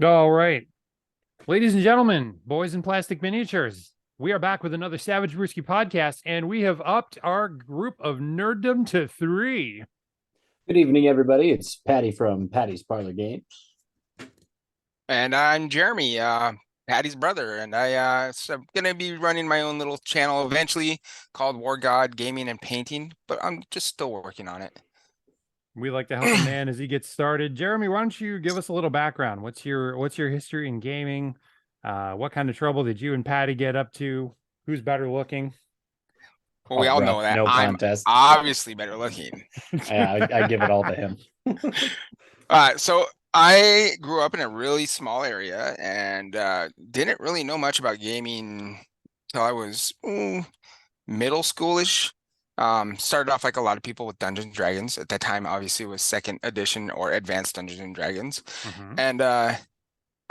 All right. Ladies and gentlemen, boys in plastic miniatures, we are back with another Savage Bruski podcast, and we have upped our group of nerddom to 3. Good evening, everybody. It's Paddy from Paddy's Parlor Games. And I'm Jeremy, Paddy's brother, and I'm gonna be running my own little channel eventually called War God Gaming and Painting, but I'm just still working on it. We like to help a man as he gets started. Jeremy, why don't you give us a little background? What's your history in gaming? What kind of trouble did you and Paddy get up to? Who's better looking? Well, we all know that No I'm contest. obviously better looking. I give it all to him. So I grew up in a really small area and didn't really know much about gaming till I was middle schoolish. Started off like a lot of people with Dungeons and Dragons. At that time, obviously, it was second edition or advanced Dungeons and Dragons. And I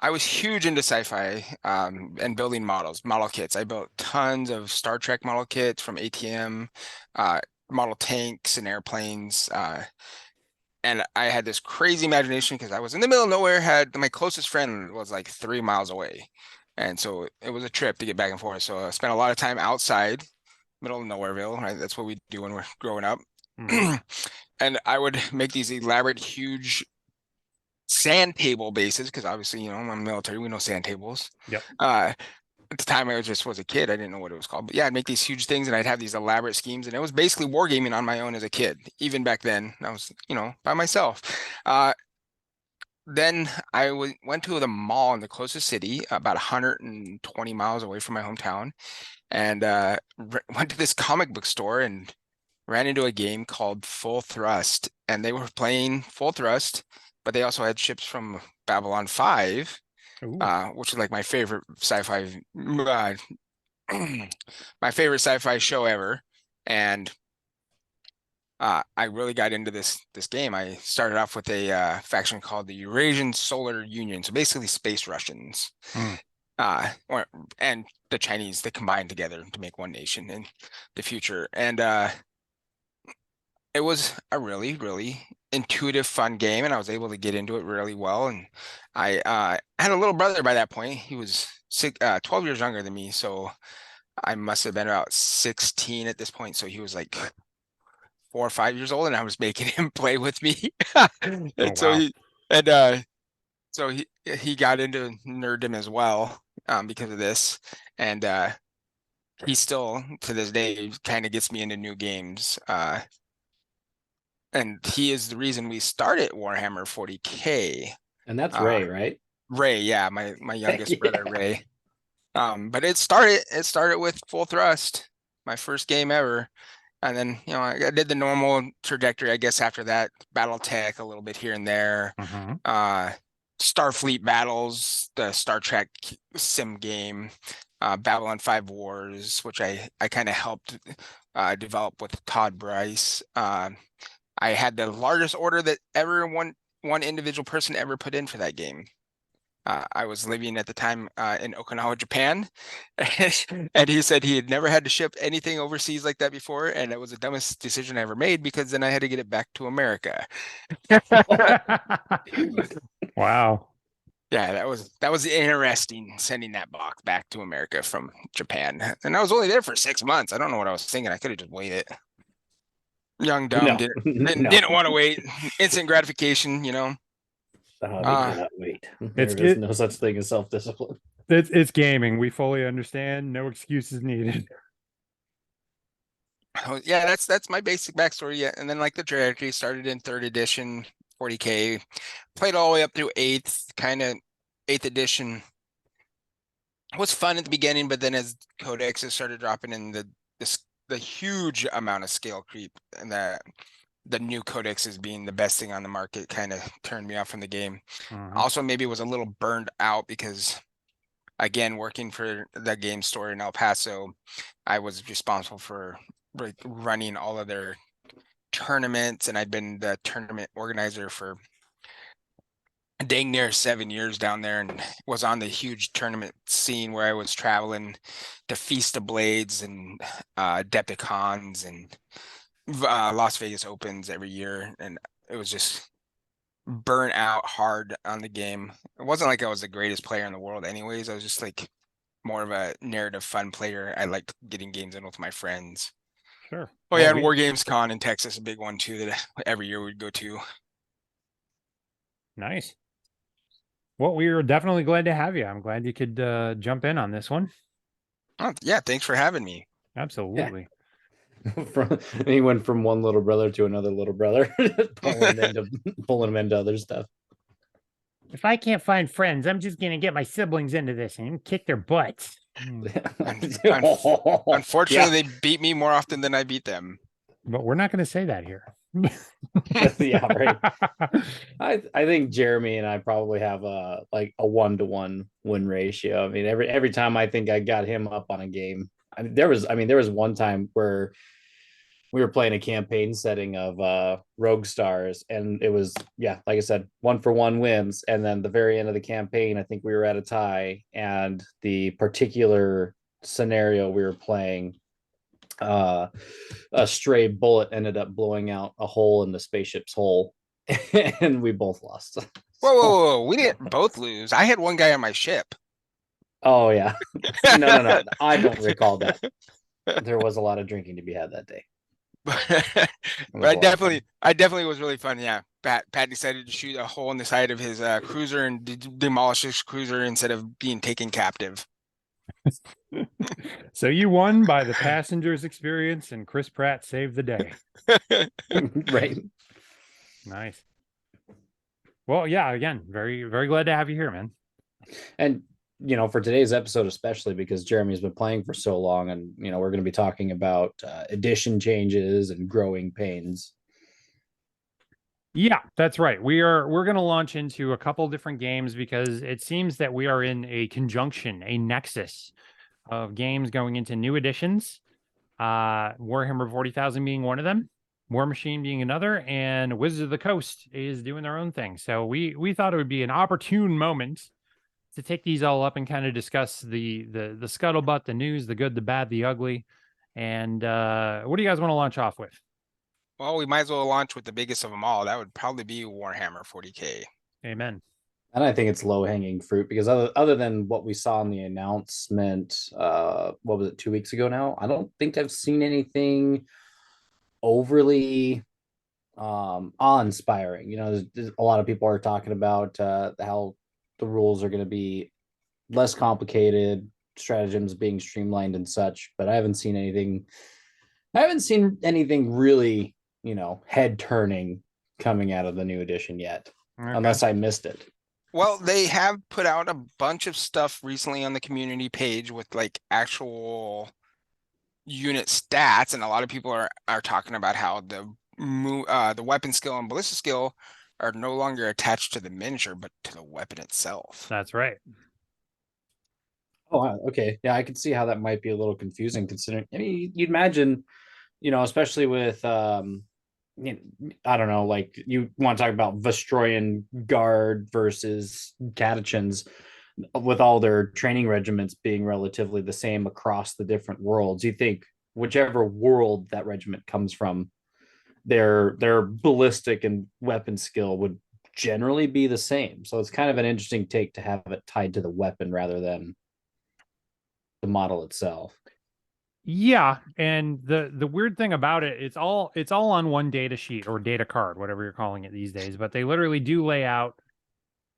was huge into sci-fi and building model kits. I built tons of Star Trek model kits from ATM, model tanks and airplanes. And I had this crazy imagination because I was in the middle of nowhere, had my closest friend was like 3 miles away. And so it was a trip to get back and forth. So I spent a lot of time outside, middle of nowhereville, right? That's what we do when we're growing up. And I would make these elaborate, huge sand table bases because obviously, I'm in the military, we know sand tables. Yep. At the time I was a kid, I didn't know what it was called, but yeah, I'd make these huge things and I'd have these elaborate schemes, and it was basically wargaming on my own as a kid. Even back then, I was, by myself. Then I went to the mall in the closest city, about 120 miles away from my hometown, and went to this comic book store and ran into a game called Full Thrust, and they were playing Full Thrust, but they also had ships from Babylon 5, which is like my favorite sci-fi my favorite sci-fi show ever. And I really got into this game. I started off with a faction called the Eurasian Solar Union, so basically space Russians. And the Chinese, they combined together to make one nation in the future. And it was a really, really intuitive, fun game, and I was able to get into it really well. And I had a little brother by that point. He was 12 years younger than me, so I must have been about 16 at this point. So he was like 4 or 5 years old, and I was making him play with me. And so he got into nerddom as well because of this, and he still to this day kind of gets me into new games. And he is the reason we started Warhammer 40K. And that's Ray, right? Ray, yeah, my youngest brother, Ray. But it started with Full Thrust, my first game ever. And then, I did the normal trajectory, I guess, after that. Battletech a little bit here and there. Starfleet battles, the Star Trek sim game, Babylon 5 Wars, which I kind of helped develop with Todd Bryce. I had the largest order that ever one individual person ever put in for that game. I was living at the time in Okinawa, Japan, and he said he had never had to ship anything overseas like that before, and it was the dumbest decision I ever made because then I had to get it back to America. Wow. Yeah, that was interesting, sending that box back to America from Japan, and I was only there for 6 months. I don't know what I was thinking. I could have just waited. Young, dumb, didn't want to wait. Instant gratification, They cannot wait. There's no such thing as self-discipline. It's gaming. We fully understand. No excuses needed. Yeah, that's my basic backstory. Yeah, and then like the trajectory started in 3rd edition, 40K, played all the way up through 8th edition. It was fun at the beginning, but then as codexes started dropping in, the huge amount of scale creep and the new codexes being the best thing on the market kind of turned me off from the game. Also, maybe was a little burned out because, again, working for the game store in El Paso, I was responsible for running all of their tournaments, and I'd been the tournament organizer for dang near 7 years down there, and was on the huge tournament scene where I was traveling to Feast of Blades and Adepticons and Las Vegas Opens every year, and it was just burnt out hard on the game. It wasn't like I was the greatest player in the world anyways. I was just like more of a narrative fun player. I liked getting games in with my friends. Sure. Oh yeah, and War Games Con in Texas, a big one too that every year we'd go to. Nice. Well, we were definitely glad to have you. I'm glad you could jump in on this one. Oh, yeah, thanks for having me. Absolutely. He went from one little brother to another little brother, pulling him into other stuff. If I can't find friends, I'm just gonna get my siblings into this and kick their butts. Unfortunately, they beat me more often than I beat them. But we're not going to say that here. Yeah, right. I think Jeremy and I probably have a 1-to-1 win ratio. I mean, every time I think I got him up on a game, there was one time where we were playing a campaign setting of Rogue Stars, and it was, like I said, 1-for-1 wins. And then the very end of the campaign, I think we were at a tie, and the particular scenario we were playing, a stray bullet ended up blowing out a hole in the spaceship's hull, and we both lost. Whoa, we didn't both lose. I had one guy on my ship. Oh yeah. No. I don't recall that. There was a lot of drinking to be had that day. But I definitely was really fun. Yeah. Pat decided to shoot a hole in the side of his cruiser and demolish his cruiser instead of being taken captive. So you won by the passenger's experience, and Chris Pratt saved the day. Right. Nice. Well, yeah, again, very, very glad to have you here, man. And for today's episode, especially because Jeremy's been playing for so long, and we're going to be talking about edition changes and growing pains. Yeah, that's right. We're going to launch into a couple different games because it seems that we are in a conjunction, a nexus of games going into new editions. Warhammer 40,000 being one of them, Warmachine being another, and Wizards of the Coast is doing their own thing. So we thought it would be an opportune moment to take these all up and kind of discuss the scuttlebutt, the news, the good, the bad, the ugly. And what do you guys want to launch off with? Well, we might as well launch with the biggest of them all. That would probably be Warhammer 40K. Amen. And I think it's low-hanging fruit because other than what we saw in the announcement, what was it, 2 weeks ago now? I don't think I've seen anything overly awe-inspiring. There's a lot of people are talking about how the rules are going to be less complicated, stratagems being streamlined and such, but I haven't seen anything really, head turning coming out of the new edition yet, unless I missed it. Well, they have put out a bunch of stuff recently on the community page with like actual unit stats, and a lot of people are talking about how the weapon skill and ballistic skill are no longer attached to the miniature, but to the weapon itself. That's right. Oh, okay. Yeah, I can see how that might be a little confusing considering, I mean, you'd imagine, especially with, I don't know, like you want to talk about Vestroyan Guard versus Catechins, with all their training regiments being relatively the same across the different worlds. You think whichever world that regiment comes from, their ballistic and weapon skill would generally be the same. So it's kind of an interesting take to have it tied to the weapon rather than the model itself. Yeah, and the weird thing about it, it's all on one data sheet or data card, whatever you're calling it these days, but they literally do lay out,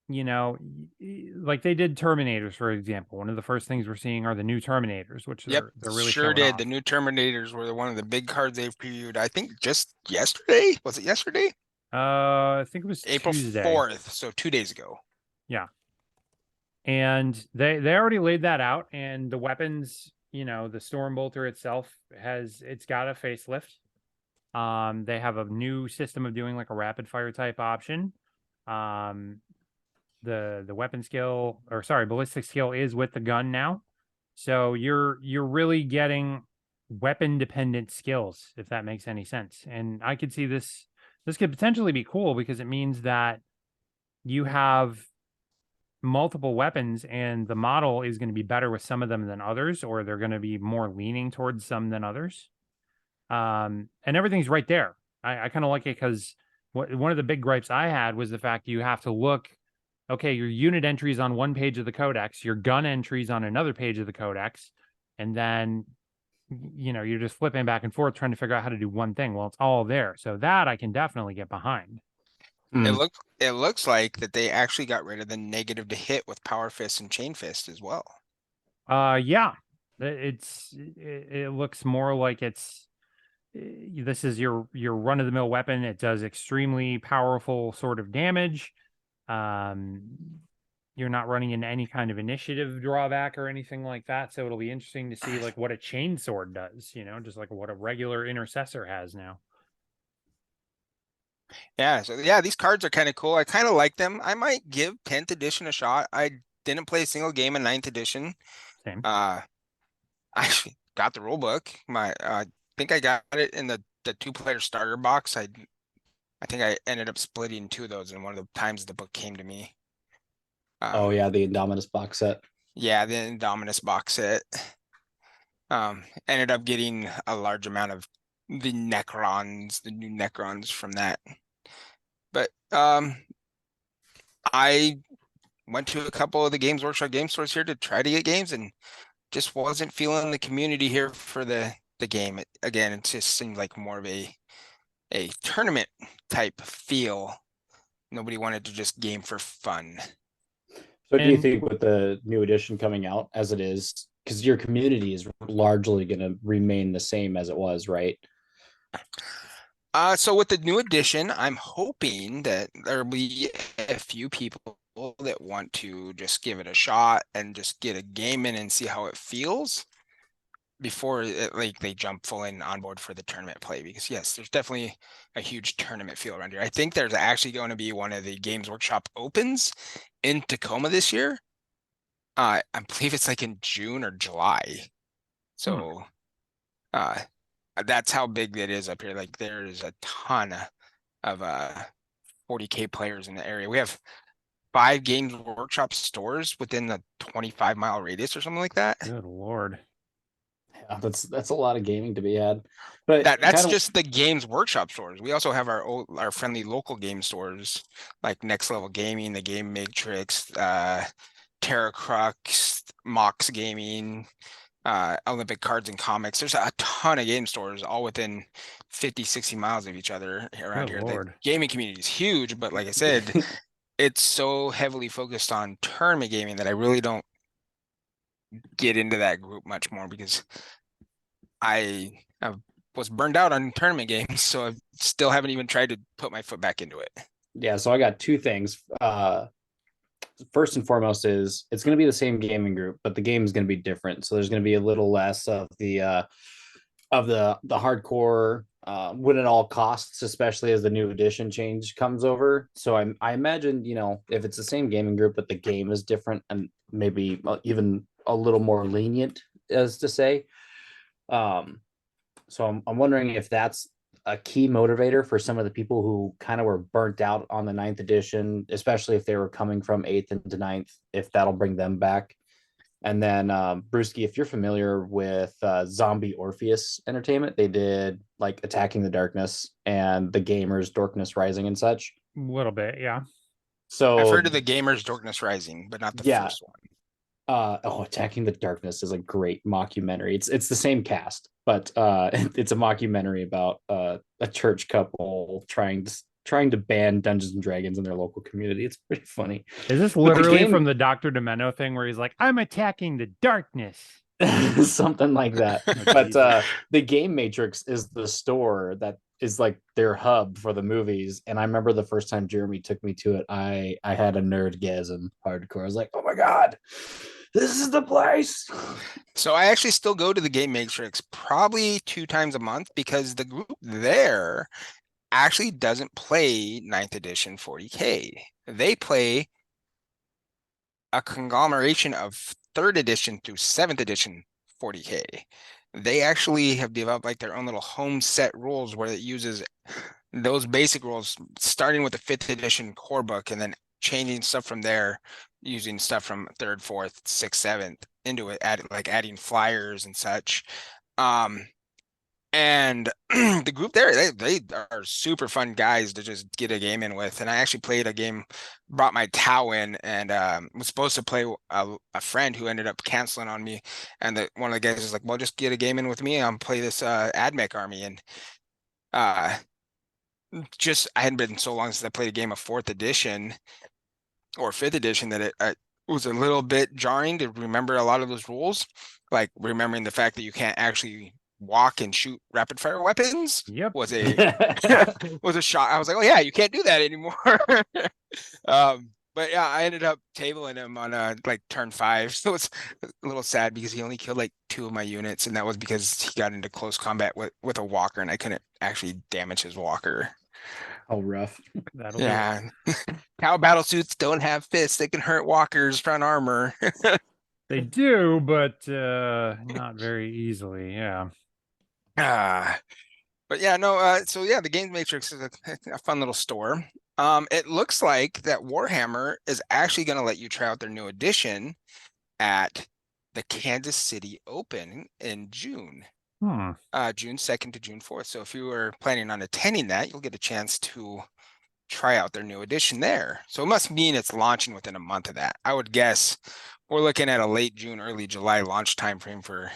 like they did Terminators, for example. One of the first things we're seeing are the new Terminators, which they're really sure did. off. The new Terminators were one of the big cards they've previewed. I think just yesterday. Was it yesterday? I think it was April Tuesday. 4th, so 2 days ago. Yeah. And they already laid that out, and the weapons, the Storm Bolter itself it's got a facelift. They have a new system of doing like a rapid fire type option. The weapon skill, or sorry, ballistic skill is with the gun now. So you're really getting weapon dependent skills, if that makes any sense. And I could see this could potentially be cool because it means that you have multiple weapons and the model is going to be better with some of them than others, or they're going to be more leaning towards some than others. And everything's right there. I kind of like it because one of the big gripes I had was the fact you have to look, okay, your unit entries on one page of the codex, your gun entries on another page of the codex, and then you're just flipping back and forth trying to figure out how to do one thing. Well, it's all there. So that I can definitely get behind. It looks like that they actually got rid of the negative to hit with Power Fist and Chain Fist as well. Yeah. It looks more like this is your run-of-the-mill weapon. It does extremely powerful sort of damage. You're not running into any kind of initiative drawback or anything like that. So it'll be interesting to see like what a chainsword does, just like what a regular intercessor has now. Yeah, so yeah, these cards are kind of cool. I kind of like them. I might give 10th edition a shot. I didn't play a single game in 9th edition. Same. I actually got the rule book. I think I got it in the 2-player starter box. I think I ended up splitting 2 of those in one of the times the book came to me. Oh yeah, the Indominus box set. Yeah, the Indominus box set. Ended up getting a large amount of the new Necrons from that. But I went to a couple of the Games Workshop game stores here to try to get games and just wasn't feeling the community here for the game. Again, it just seemed like more of a tournament type feel. Nobody wanted to just game for fun. So do you think with the new edition coming out as it is, because your community is largely going to remain the same as it was, right? So with the new edition, I'm hoping that there'll be a few people that want to just give it a shot and just get a game in and see how it feels before they jump full in on board for the tournament play. Because yes, there's definitely a huge tournament feel around here. I think there's actually going to be one of the Games Workshop Opens in Tacoma this year. I believe it's like in June or July. So that's how big it is up here. Like there is a ton of 40K players in the area. We have 5 Games Workshop stores within the 25-mile radius or something like that. Good Lord. Yeah, that's a lot of gaming to be had. But that's just the Games Workshop stores. We also have our friendly local game stores like Next Level Gaming, the Game Matrix, Terra Crux, Mox Gaming, Olympic Cards and Comics. There's a ton of game stores all within 50, 60 miles of each other around here. Lord. The gaming community is huge, but like I said, it's so heavily focused on tournament gaming that I really don't get into that group much more because I was burned out on tournament games, so I still haven't even tried to put my foot back into it. Yeah, so I got 2 things. First and foremost is it's going to be the same gaming group, but the game is going to be different. So there's going to be a little less of the hardcore win at all costs, especially as the new edition change comes over. So I imagine, if it's the same gaming group, but the game is different and maybe even a little more lenient, as to say. So I'm wondering if that's a key motivator for some of the people who kind of were burnt out on the 9th edition, especially if they were coming from 8th into 9th, if that'll bring them back. And then Bruski, if you're familiar with Zombie Orpheus Entertainment, they did like Attacking the Darkness and the Gamers Darkness Rising and such. A little bit, yeah. So I've heard of the Gamers Darkness Rising, but not the first one. Attacking the Darkness is a great mockumentary. It's the same cast, but it's a mockumentary about a church couple trying to ban Dungeons and Dragons in their local community. It's pretty funny. Is this literally from the Dr. Demento thing where he's like, I'm attacking the darkness? Something like that. But the Game Matrix is the store that is like their hub for the movies. And I remember the first time Jeremy took me to it, I had a nerdgasm hardcore. I was like, oh my God, this is the place. So I actually still go to the Game Matrix probably 2 times a month because the group there actually doesn't play 9th edition 40K. They play a conglomeration of 3rd edition through 7th edition 40K. They actually have developed like their own little home set rules where it uses those basic rules, starting with the 5th edition core book and then changing stuff from there, using stuff from 3rd, 4th, 6th, 7th into it, adding flyers and such. And the group there, they are super fun guys to just get a game in with. And I actually played a game, brought my Tau in, and was supposed to play a friend who ended up canceling on me. And one of the guys was like, "Well, just get a game in with me. I'll play this AdMech army." And uh, just I hadn't been so long since I played a game of 4th edition or 5th edition that it was a little bit jarring to remember a lot of those rules, like remembering the fact that you can't actually walk and shoot rapid fire weapons. Yep. Was a shock. I was like, oh yeah, you can't do that anymore. But yeah, I ended up tabling him on like turn 5. So it's a little sad because he only killed like 2 of my units, and that was because he got into close combat with a walker, and I couldn't actually damage his walker. Oh, rough. That'll do. Yeah. Cow battle suits don't have fists. They can hurt walkers front armor. They do, but not very easily. Yeah. But yeah, no, so yeah, the Games Matrix is a fun little store. It looks like that Warhammer is actually going to let you try out their new edition at the Kansas City Open in June. June 2nd to June 4th. So if you were planning on attending that, you'll get a chance to try out their new edition there. So it must mean it's launching within a month of that. I would guess we're looking at a late June, early July launch timeframe for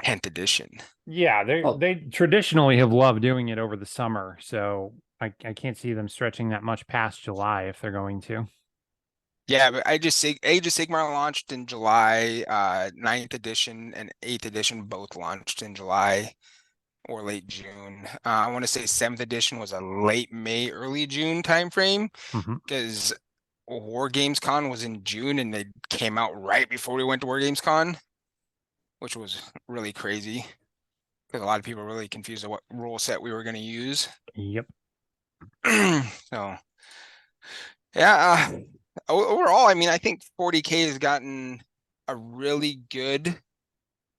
10th edition. Yeah, they traditionally have loved doing it over the summer, so I can't see them stretching that much past July if they're going to. Yeah, but Age of Sigmar launched in July. 9th edition and 8th edition both launched in July or late June. I want to say 7th edition was a late May, early June timeframe because War Games Con was in June and they came out right before we went to War Games Con, which was really crazy because a lot of people were really confused of what rule set we were going to use. Yep. So, yeah. Overall, I mean, I think 40K has gotten a really good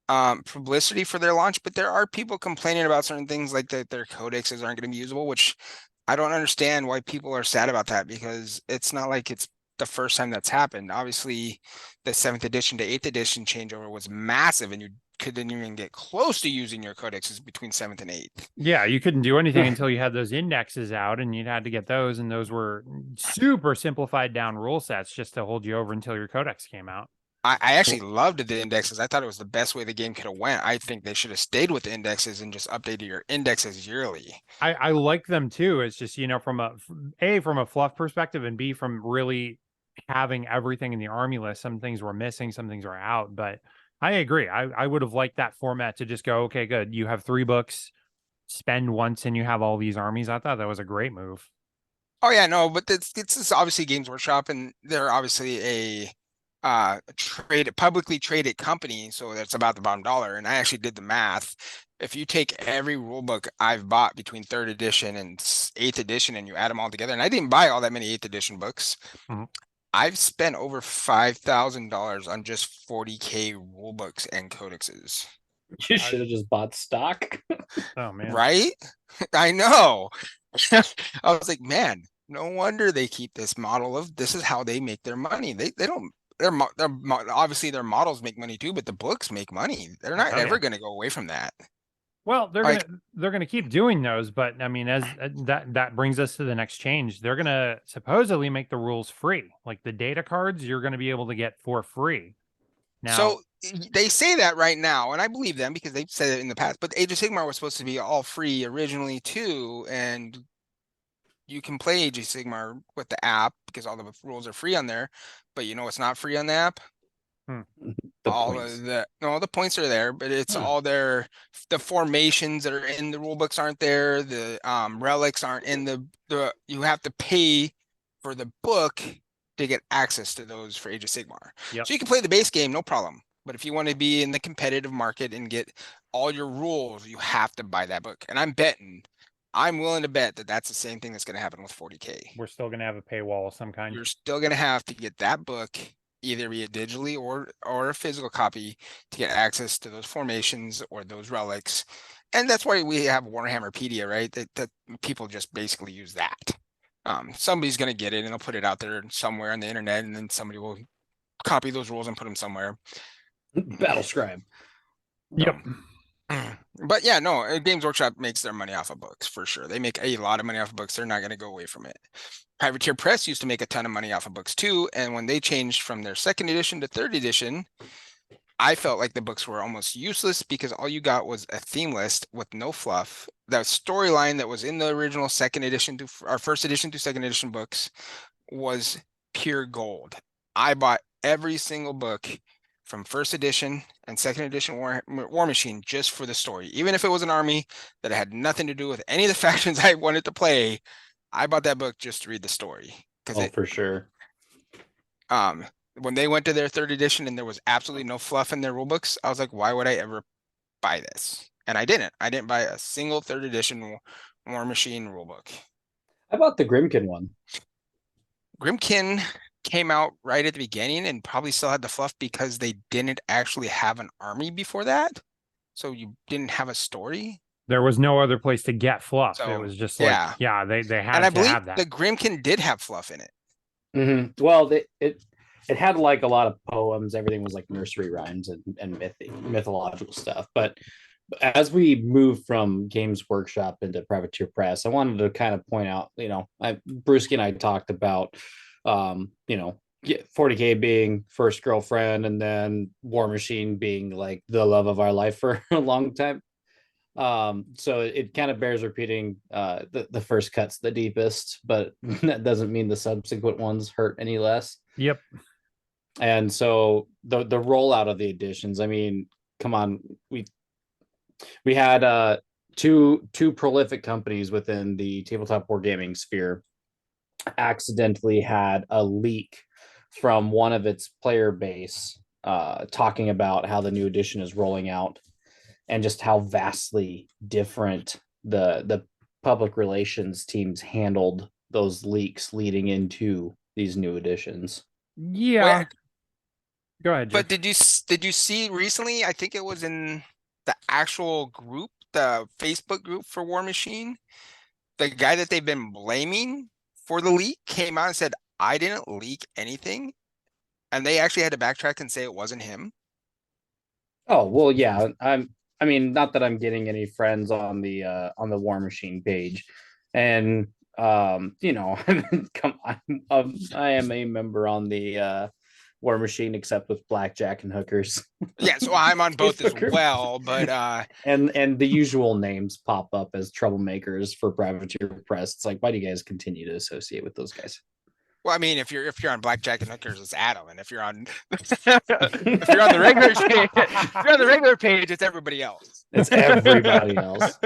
publicity for their launch, but there are people complaining about certain things like that their codexes aren't going to be usable, which I don't understand why people are sad about that, because it's not like it's the first time that's happened. Obviously, the 7th edition to 8th edition changeover was massive, and you couldn't even get close to using your codexes between 7th and 8th. Yeah, you couldn't do anything until you had those indexes out, and you'd had to get those, and those were super simplified down rule sets just to hold you over until your codex came out. I actually loved the indexes. I thought it was the best way the game could have went. I think they should have stayed with the indexes and just updated your indexes yearly. I like them too. It's just, from a fluff perspective, and B, from really having everything in the army list. Some things were missing, some things were out, but I agree. I would have liked that format to just go, okay, good. You have 3 books, spend once, and you have all these armies. I thought that was a great move. Oh yeah, no, but it's obviously Games Workshop, and they're obviously a publicly traded company, so that's about the bottom dollar. And I actually did the math. If you take every rule book I've bought between 3rd edition and 8th edition and you add them all together, and I didn't buy all that many 8th edition books, I've spent over $5,000 on just 40K rule books and codexes. You should have just bought stock. Oh man. Right? I know. I was like, man, no wonder they keep this model of this is how they make their money. They don't. They're obviously their models make money too, but the books make money. They're not ever going to go away from that. Well, they're gonna keep doing those, but I mean, as that brings us to the next change. They're gonna supposedly make the rules free, like the data cards. You're gonna be able to get for free. Now, so they say that right now, and I believe them because they've said it in the past. But Age of Sigmar was supposed to be all free originally too, and you can play Age of Sigmar with the app because all the rules are free on there. But it's not free on the app. The points are there, but it's all there. The formations that are in the rule books aren't there. The relics aren't in the you have to pay for the book to get access to those for Age of Sigmar. Yep. So you can play the base game, no problem. But if you want to be in the competitive market and get all your rules, you have to buy that book. And I'm willing to bet that that's the same thing that's going to happen with 40K. We're still going to have a paywall of some kind. You're still going to have to get that book, either be it digitally or a physical copy, to get access to those formations or those relics. And that's why we have Warhammerpedia, right? That people just basically use that. Somebody's going to get it and they'll put it out there somewhere on the internet, and then somebody will copy those rules and put them somewhere. Battle Scribe. Yep. But yeah, no, Games Workshop makes their money off of books for sure. They make a lot of money off of books. They're not going to go away from it. Privateer Press used to make a ton of money off of books too. And when they changed from their second edition to third edition, I felt like the books were almost useless because all you got was a theme list with no fluff. The storyline that was in the original second edition to our first edition to second edition books was pure gold. I bought every single book from first edition and second edition Warmachine just for the story. Even if it was an army that had nothing to do with any of the factions I wanted to play, I bought that book just to read the story. For sure. When they went to their third edition and there was absolutely no fluff in their rule books, I was like, why would I ever buy this? And I didn't. I didn't buy a single third edition Warmachine rulebook. How about the Grimkin one? Grimkin came out right at the beginning and probably still had the fluff because they didn't actually have an army before that. So you didn't have a story. There was no other place to get fluff. So, it was just like, they had and to I believe have that. the Grimkin did have fluff in it. Mm-hmm. Well, it had like a lot of poems. Everything was like nursery rhymes and mythological stuff. But as we move from Games Workshop into Privateer Press, I wanted to kind of point out, Bruski and I talked about, 40K being first girlfriend, and then Warmachine being like the love of our life for a long time. So it kind of bears repeating. The first cut's the deepest, but that doesn't mean the subsequent ones hurt any less. Yep. And so the rollout of the editions, I mean, come on, we had two prolific companies within the tabletop wargaming sphere accidentally had a leak from one of its player base talking about how the new edition is rolling out, and just how vastly different the public relations teams handled those leaks leading into these new editions. Yeah. Wait, go ahead, Jeff. but did you see recently? I think it was in the actual group, the Facebook group for Warmachine. The guy that they've been blaming for the leak came out and said, "I didn't leak anything," and they actually had to backtrack and say it wasn't him. Oh, well, yeah. I mean, not that I'm getting any friends on the Warmachine page, and come on, I am a member on the Warmachine, except with blackjack and hookers. Yeah, so I'm on both as well, but and the usual names pop up as troublemakers for Privateer Press. It's like, why do you guys continue to associate with those guys? well, I mean, if you're on blackjack and hookers, it's Adam, and if you're on if you're on the regular page, if you're on the regular page, it's everybody else. It's everybody else.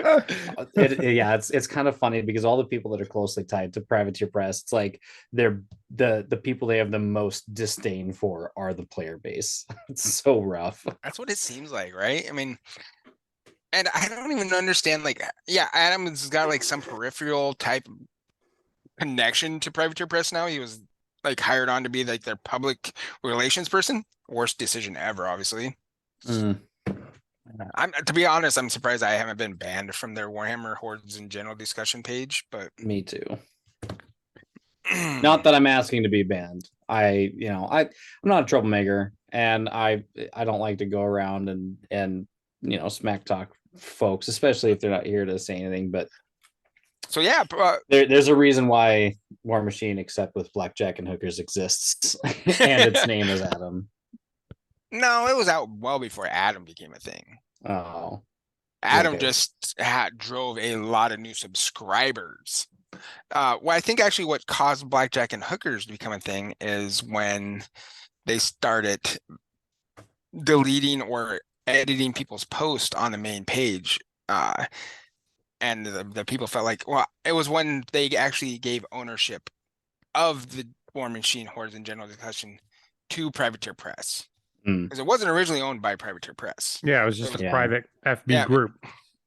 It's kind of funny because all the people that are closely tied to Privateer Press, it's like they're the people they have the most disdain for are the player base. It's so rough. That's what it seems like, right? I mean, and I don't even understand. Like, yeah, Adam's got like some peripheral type connection to Privateer Press now. He was like hired on to be like their public relations person. Worst decision ever, obviously. Mm. To be honest, I'm surprised I haven't been banned from their Warhammer Hordes in general discussion page, but Me too. Not that I'm asking to be banned. I'm not a troublemaker, and I don't like to go around and smack talk folks, especially if they're not here to say anything. But so yeah, there's a reason why Warmachine, except with blackjack and hookers, exists, and its name is Adam. No, it was out well before Adam became a thing. Oh, Adam okay. just drove a lot of new subscribers. Well, I think actually what caused blackjack and hookers to become a thing is when they started deleting or editing people's posts on the main page. And the people felt like, well, it was when they actually gave ownership of the Warmachine Hordes in general discussion to Privateer Press. Because it wasn't originally owned by Privateer Press. Yeah, it was just a private FB group.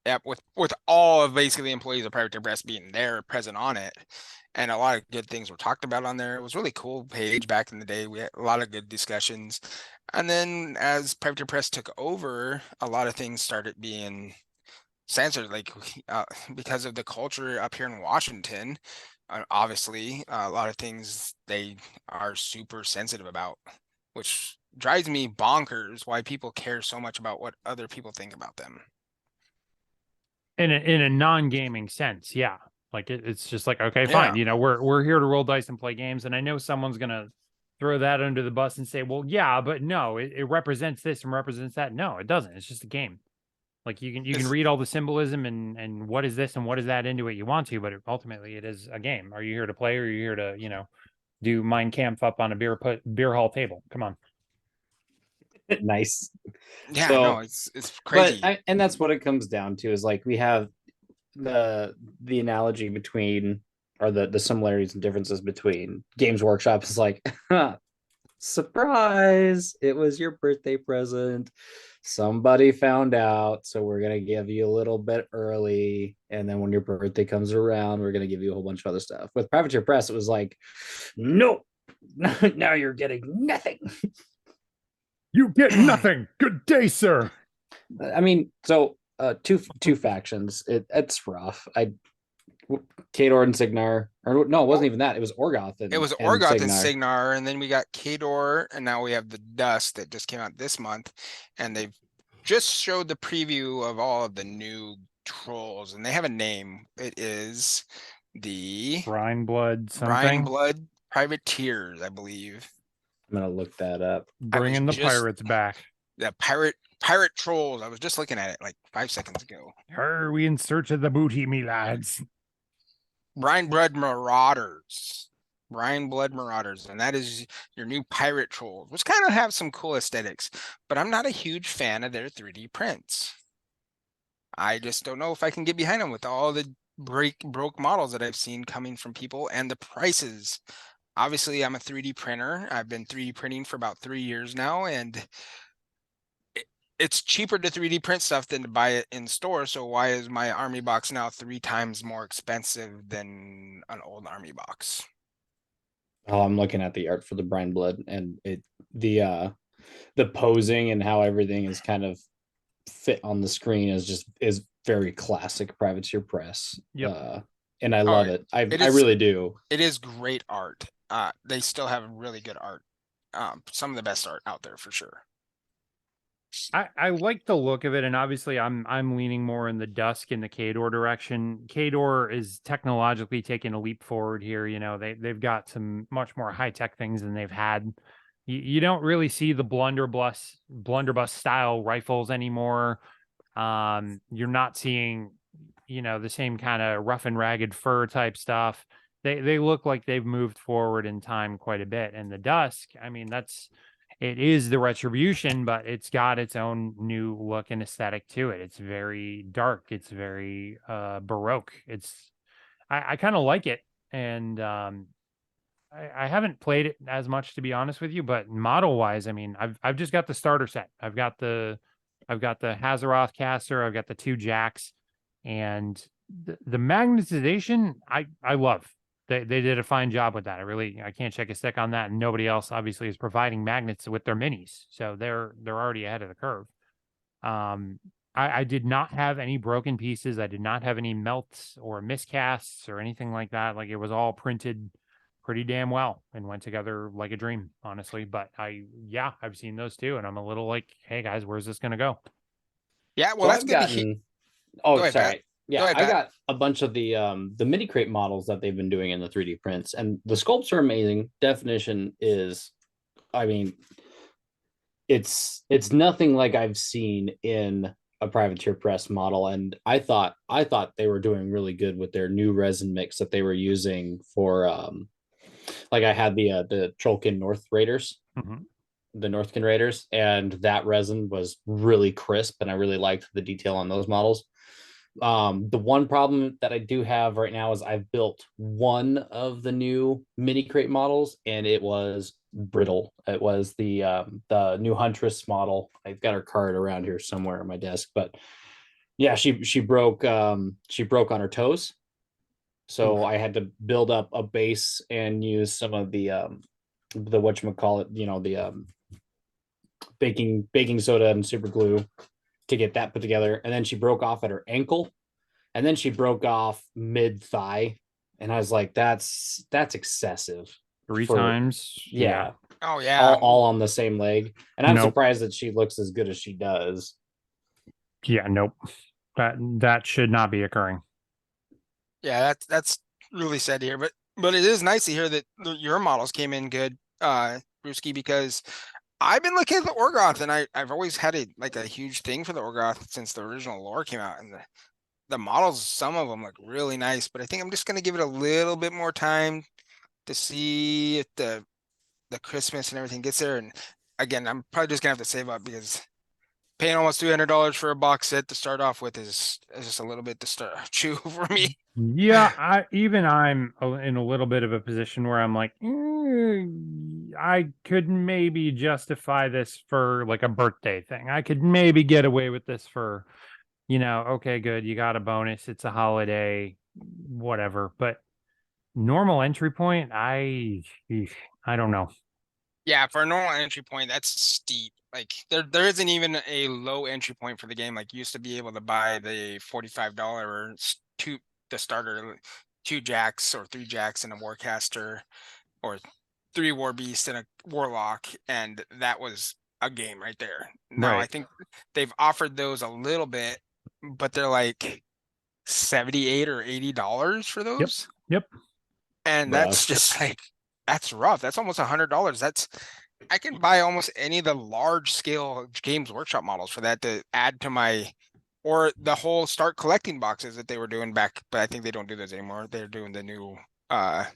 Yeah, with all of basically the employees of Privateer Press being there, present on it. And a lot of good things were talked about on there. It was a really cool page back in the day. We had a lot of good discussions. And then as Privateer Press took over, a lot of things started being censored, like because of the culture up here in Washington. Obviously, a lot of things they are super sensitive about, which drives me bonkers why people care so much about what other people think about them. in a non-gaming sense, yeah. Like it's just like, okay, Yeah. fine. You know, we're here to roll dice and play games, and I know someone's gonna throw that under the bus and say, well, yeah, but no, it represents this and represents that. No, it doesn't. It's just a game. Like you can It's- read all the symbolism and what is this and what is that into it you want to, but ultimately it is a game. Are you here to play, or are you here to, you know, do Mein Kampf up on a beer hall table? Come on. Nice. Yeah, So- no, it's crazy. And that's what it comes down to, is like we have the analogy between, or the similarities and differences between Games Workshop is like, surprise, it was your birthday present. Somebody found out, so we're gonna give you a little bit early, and then when your birthday comes around, we're gonna give you a whole bunch of other stuff. With Privateer Press, it was like, no, now you're getting nothing. You get nothing. Good day, sir. I mean, so two factions. It's rough. Kador and Signar, or no, it wasn't even that. It was Orgoth. It was Orgoth and Signar, and then we got Kador, and now we have the Dust that just came out this month, and they've just showed the preview of all of the new trolls, and they have a name. It is the Brine blood Brine something. Blood Privateers, I believe. I'm gonna look that up. Bringing the just- pirates back. The pirate trolls. I was just looking at it like 5 seconds ago. Are we in search of the booty, me lads? Brine Blood Marauders. Brine Blood Marauders, and that is your new pirate trolls, which kind of have some cool aesthetics, but I'm not a huge fan of their 3D prints. I just don't know if I can get behind them with all the broke models that I've seen coming from people and the prices. Obviously, I'm a 3D printer. I've been 3D printing for about 3 years now, and it's cheaper to 3D print stuff than to buy it in store. So why is my army box now 3 times more expensive than an old army box? Oh, I'm looking at the art for the Brine Blood, and the posing and how everything is kind of fit on the screen is very classic Privateer Press. Yep. And I love it. I really do. It is great art. They still have really good art. Some of the best art out there for sure. I like the look of it, and obviously I'm leaning more in the Dusk and the Kador direction. Kador is technologically taking a leap forward here. You know, they've got some much more high-tech things than they've had. You don't really see the blunderbuss style rifles anymore. You're not seeing, you know, the same kind of rough and ragged fur type stuff. They look like they've moved forward in time quite a bit. And the Dusk, I mean, it is the Retribution, but it's got its own new look and aesthetic to it. It's very dark. It's very Baroque. I kind of like it. And I haven't played it as much, to be honest with you, but model wise, I mean, I've just got the starter set. I've got the Hazaroth caster. I've got the 2 jacks, and the magnetization I love. They did a fine job with that. I can't check a stick on that. And nobody else obviously is providing magnets with their minis, so they're already ahead of the curve. I did not have any broken pieces. I did not have any melts or miscasts or anything like that. Like, it was all printed pretty damn well and went together like a dream, honestly. But I've seen those too, and I'm a little like, hey guys, where's this gonna go? Yeah, well, that's good to hear. Oh, Go ahead, sorry. Pat. Yeah, Go ahead, I Pat. got a bunch of the mini crate models that they've been doing in the 3D prints, and the sculpts are amazing. Definition is, I mean, it's nothing like I've seen in a Privateer Press model, and I thought they were doing really good with their new resin mix that they were using for like I had the Trollkin North Raiders. Mhm. The Northkin Raiders, and that resin was really crisp, and I really liked the detail on those models. The one problem that I do have right now is I've built one of the new mini crate models, and it was brittle. It was the new Huntress model. I've got her card around here somewhere on my desk, but yeah, she broke on her toes. So I had to build up a base and use some of the whatchamacallit, you know, the baking soda and super glue to get that put together. And then she broke off at her ankle, and then she broke off mid thigh. And I was like, that's excessive. 3 times. Yeah. Oh yeah. All on the same leg. And I'm Nope. surprised that she looks as good as she does. Yeah, nope. That should not be occurring. Yeah, that's really sad to hear, but it is nice to hear that your models came in good, Bruski, because I've been looking at the Orgoth, and I've always had a huge thing for the Orgoth since the original lore came out, and the models, some of them look really nice, but I think I'm just gonna give it a little bit more time to see if the Christmas and everything gets there. And again, I'm probably just gonna have to save up because paying almost $300 for a box set to start off with is just a little bit to start chew for me. Yeah, I'm in a little bit of a position where I'm like, I could maybe justify this for like a birthday thing. I could maybe get away with this for, okay, good, you got a bonus, it's a holiday, whatever. But normal entry point, I don't know. Yeah, for a normal entry point, that's steep. Like there isn't even a low entry point for the game. Like you used to be able to buy the $45 the starter 2 jacks or 3 jacks and a warcaster, or 3 war beasts and a warlock, and that was a game right there. Now Right. I think they've offered those a little bit, but they're like $78 or $80 for those. Yep. And that's just like, that's rough. That's almost $100. I can buy almost any of the large scale Games Workshop models for that to add to my, or the whole start collecting boxes that they were doing back, but I think they don't do those anymore. They're doing the new, but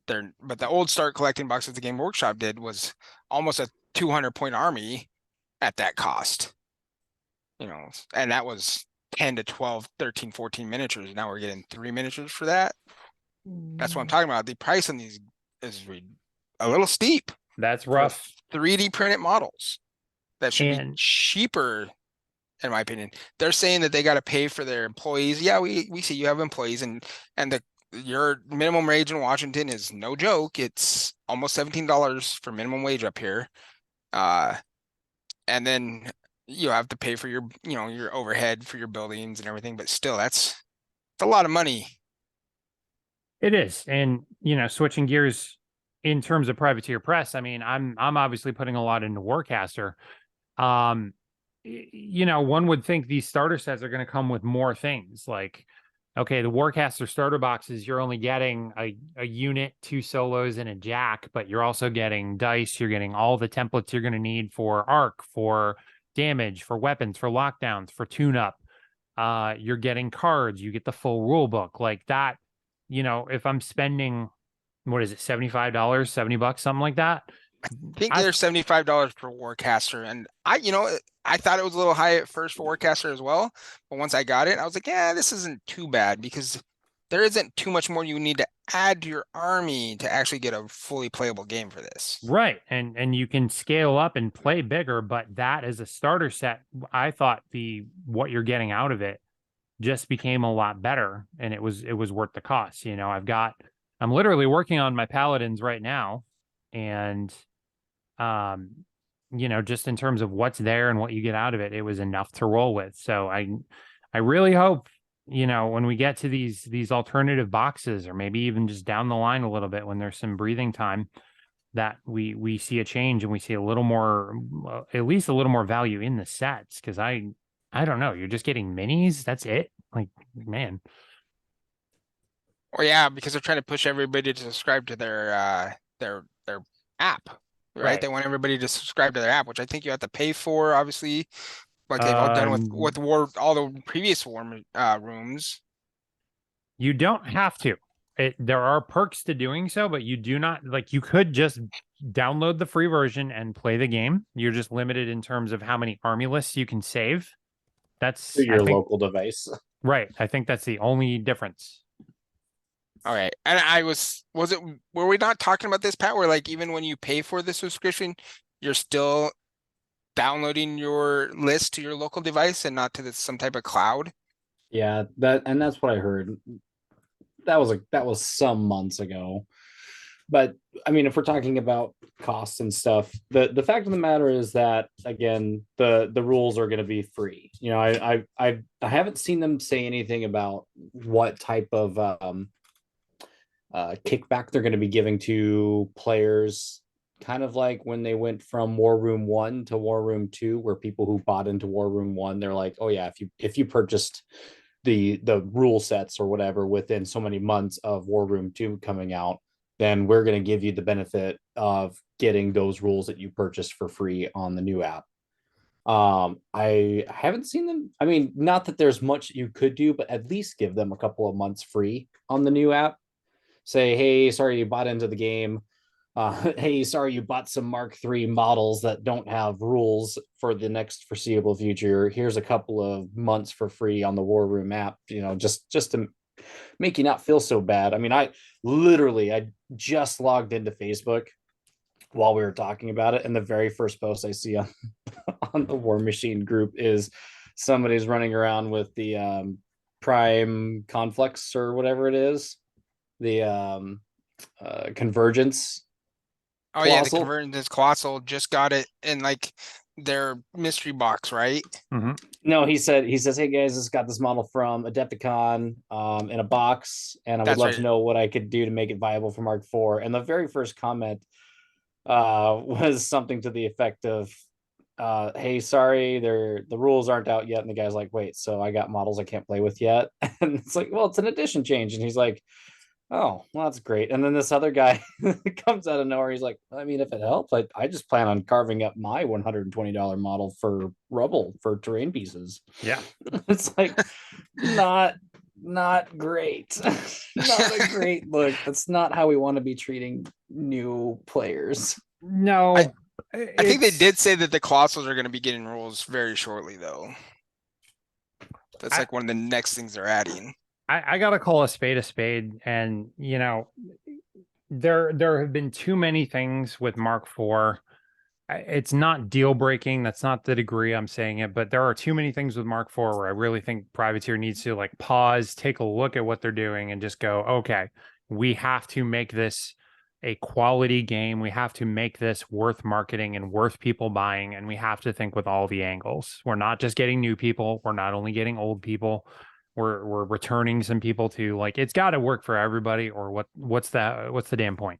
the old start collecting boxes the Game Workshop did was almost a 200-point army at that cost. And that was 10 to 12, 13, 14 miniatures. Now we're getting 3 miniatures for that. That's what I'm talking about. The price on these is a little steep. That's rough. 3D printed models that should be cheaper, in my opinion. They're saying that they got to pay for their employees. Yeah, we see you have employees, and your minimum wage in Washington is no joke. It's almost $17 for minimum wage up here. And then you have to pay for your overhead for your buildings and everything, but still it's a lot of money. It is. And, switching gears in terms of privateer press, I mean, I'm obviously putting a lot into Warcaster. One would think these starter sets are going to come with more things. Like, okay, the Warcaster starter boxes, you're only getting a unit, 2 solos, and a jack, but you're also getting dice. You're getting all the templates you're going to need for arc, for damage, for weapons, for lockdowns, for tune-up. You're getting cards. You get the full rule book. Like that, if I'm spending, what is it, $75, $70, something like that. I think they're $75 per Warcaster, and I thought it was a little high at first for Warcaster as well, but once I got it, I was like, yeah, this isn't too bad, because there isn't too much more you need to add to your army to actually get a fully playable game for this. Right, and you can scale up and play bigger, but that as a starter set, I thought what you're getting out of it just became a lot better, and it was worth the cost. I'm literally working on my paladins right now, and just in terms of what's there and what you get out of it, it was enough to roll with. So I really hope, when we get to these alternative boxes, or maybe even just down the line a little bit when there's some breathing time, that we see a change and we see a little more, at least a little more value in the sets. Because I don't know, you're just getting minis. That's it. Like, man. Well, yeah, because they're trying to push everybody to subscribe to their app, right? They want everybody to subscribe to their app, which I think you have to pay for, obviously, like they've all done with all the previous war rooms. You don't have to. There are perks to doing so, but you do not, like, you could just download the free version and play the game. You're just limited in terms of how many army lists you can save. That's to your local device. Right. I think that's the only difference. All right. And were we not talking about this, Pat, where like even when you pay for the subscription, you're still downloading your list to your local device and not to some type of cloud? Yeah, that's what I heard. That was some months ago. But I mean, if we're talking about costs and stuff, the fact of the matter is that, again, the rules are going to be free. I haven't seen them say anything about what type of kickback they're going to be giving to players kind of like when they went from War Room 1 to War Room 2, where people who bought into War Room 1, they're like, oh yeah, if you purchased the rule sets or whatever within so many months of War Room 2 coming out, then we're going to give you the benefit of getting those rules that you purchased for free on the new app. I haven't seen them. I mean, not that there's much you could do, but at least give them a couple of months free on the new app. Say, hey, sorry you bought into the game. Hey, sorry you bought some Mark III models that don't have rules for the next foreseeable future. Here's a couple of months for free on the War Room app, just to make you not feel so bad. I mean, I just logged into Facebook while we were talking about it, and the very first post I see on the Warmachine group is somebody's running around with the Prime Conflicts or whatever it is, the Convergence. Oh Colossal. yeah, the Convergence Colossal just got it in like their mystery box, right? Mm-hmm. No, he says, hey guys, this got this model from Adepticon in a box, and I would love to know what I could do to make it viable for Mark IV. And the very first comment was something to the effect of, hey, sorry, the rules aren't out yet. And the guy's like, wait, so I got models I can't play with yet? And it's like, well, it's an edition change. And he's like, oh, well, that's great. And then this other guy comes out of nowhere. He's like, I mean, if it helps, I just plan on carving up my $120 model for rubble for terrain pieces. Yeah. It's like not great. Not a great look. That's not how we want to be treating new players. No. I think they did say that the Colossals are going to be getting rules very shortly, though. That's like one of the next things they're adding. I gotta call a spade, and there have been too many things with Mark IV. It's not deal breaking. That's not the degree I'm saying it, but there are too many things with Mark IV where I really think Privateer needs to like pause, take a look at what they're doing, and just go, okay, we have to make this a quality game. We have to make this worth marketing and worth people buying, and we have to think with all the angles. We're not just getting new people. We're not only getting old people. We're returning some people to, like, it's got to work for everybody, or what's the damn point?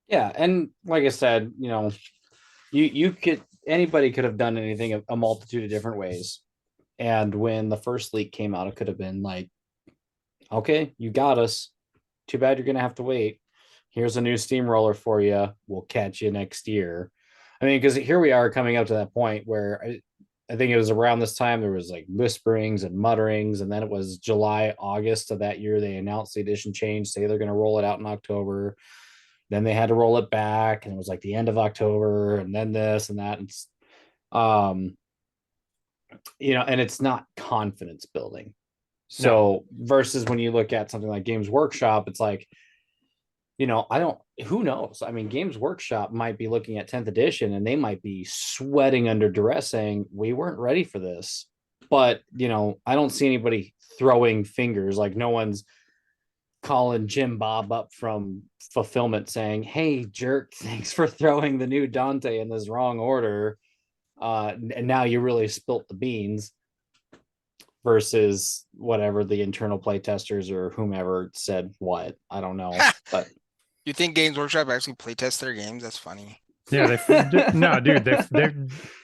Yeah, and like I said, anybody could have done anything a multitude of different ways. And when the first leak came out, it could have been like, okay, you got us. Too bad you're gonna have to wait. Here's a new steamroller for you. We'll catch you next year. I mean, because here we are coming up to that point where I think it was around this time there was like whisperings and mutterings, and then it was July, August of that year they announced the edition change, say they're going to roll it out in October. Then they had to roll it back, and it was like the end of October, and then this and that. And and it's not confidence building. So versus when you look at something like Games Workshop, it's like, who knows? I mean, Games Workshop might be looking at 10th edition and they might be sweating under duress saying, we weren't ready for this. But, I don't see anybody throwing fingers. Like, no one's calling Jim Bob up from fulfillment saying, hey, jerk, thanks for throwing the new Dante in this wrong order. And now you really spilt the beans. Versus whatever the internal playtesters or whomever said what. I don't know. But you think Games Workshop actually playtest their games? That's funny. Yeah,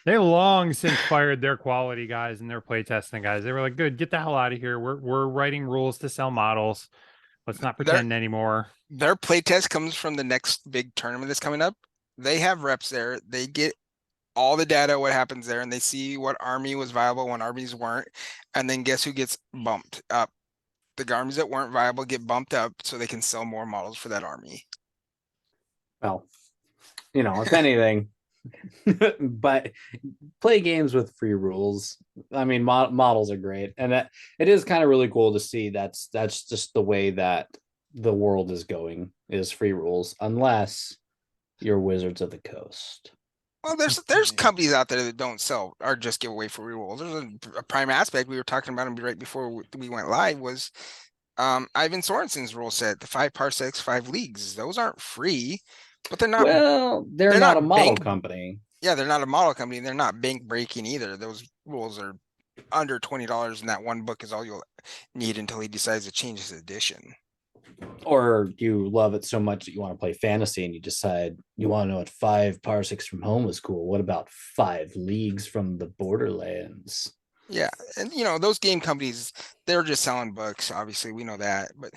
they long since fired their quality guys and their playtesting guys. They were like, good, get the hell out of here. We're writing rules to sell models. Let's not pretend anymore. Their playtest comes from the next big tournament that's coming up. They have reps there. They get all the data, what happens there, and they see what army was viable, what armies weren't, and then guess who gets bumped up? The armies that weren't viable get bumped up so they can sell more models for that army. Well, if anything, but play games with free rules. I mean, models are great, and it is kind of really cool to see. That's just the way that the world is going, is free rules, unless you're Wizards of the Coast. Well, there's companies out there that don't sell or just give away free rules. There's a prime aspect we were talking about right before we went live was Ivan Sorensen's rule set, the 5 parsecs, 5 leagues. Those aren't free, but they're not. Well, they're not a model company. Yeah, they're not a model company. They're not bank breaking either. Those rules are under $20, and that one book is all you'll need until he decides to change his edition. Or you love it so much that you want to play fantasy and you decide you want to know what 5 parsecs from home is cool. What about 5 leagues from the borderlands? Yeah, and those game companies, they're just selling books. Obviously, we know that, but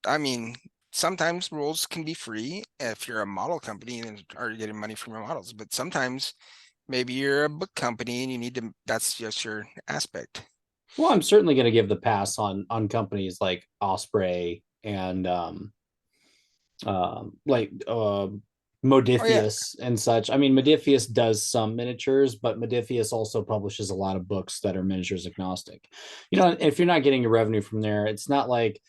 I mean, sometimes rules can be free if you're a model company and are getting money from your models. But sometimes maybe you're a book company and you need to. That's just your aspect. Well, I'm certainly going to give the pass on companies like Osprey and Oh yeah, Modiphius and such. I mean, Modiphius does some miniatures, but Modiphius also publishes a lot of books that are miniatures agnostic. If you're not getting your revenue from there, it's not like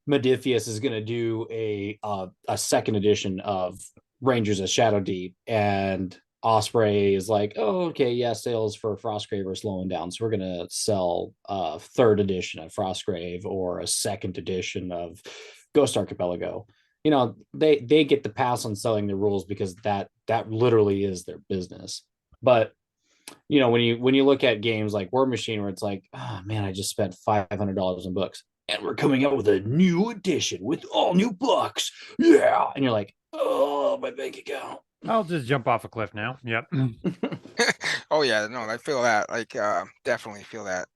Modiphius is going to do a second edition of Rangers of Shadow Deep, and Osprey is like, oh, okay, yeah, sales for Frostgrave are slowing down, so we're going to sell a third edition of Frostgrave or a second edition of Ghost Archipelago. They get the pass on selling the rules because that literally is their business. But when you look at games like Warmachine, where it's like, oh man, I just spent $500 on books, and we're coming out with a new edition with all new books, yeah, and you're like, oh, my bank account. I'll just jump off a cliff now. Yep. oh yeah, no, I feel that. Like, definitely feel that.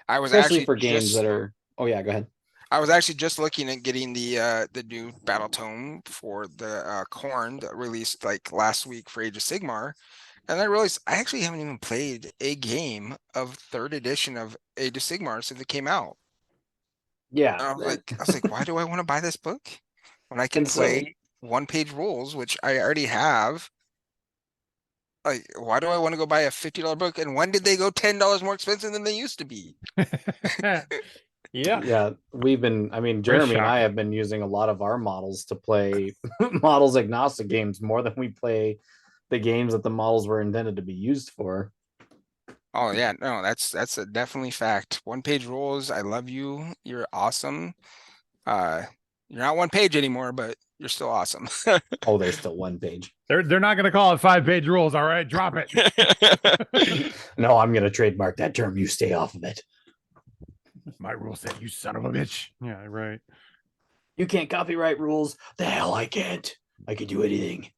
I was Especially actually for games just, that are. Oh yeah, go ahead. I was actually just looking at getting the new battle tome for the Corn that released like last week for Age of Sigmar. And I realized I actually haven't even played a game of third edition of Age of Sigmar since it came out. Yeah, I was like, why do I want to buy this book when I can And so- play one-page rules, which I already have? Like, why do I want to go buy a $50 book? And when did they go $10 more expensive than they used to be? Yeah. Jeremy and I have been using a lot of our models to play models agnostic games more than we play the games that the models were intended to be used for. Oh yeah, no, that's a definitely fact. One-page rules, I love you. You're awesome. You're not one page anymore, but you're still awesome. Oh, they're still one page. They're not going to call it 5-page rules. All right, drop it. No, I'm going to trademark that term. You stay off of it. My rule set, you son of a bitch. Yeah, right. You can't copyright rules. The hell I can't. I can do anything.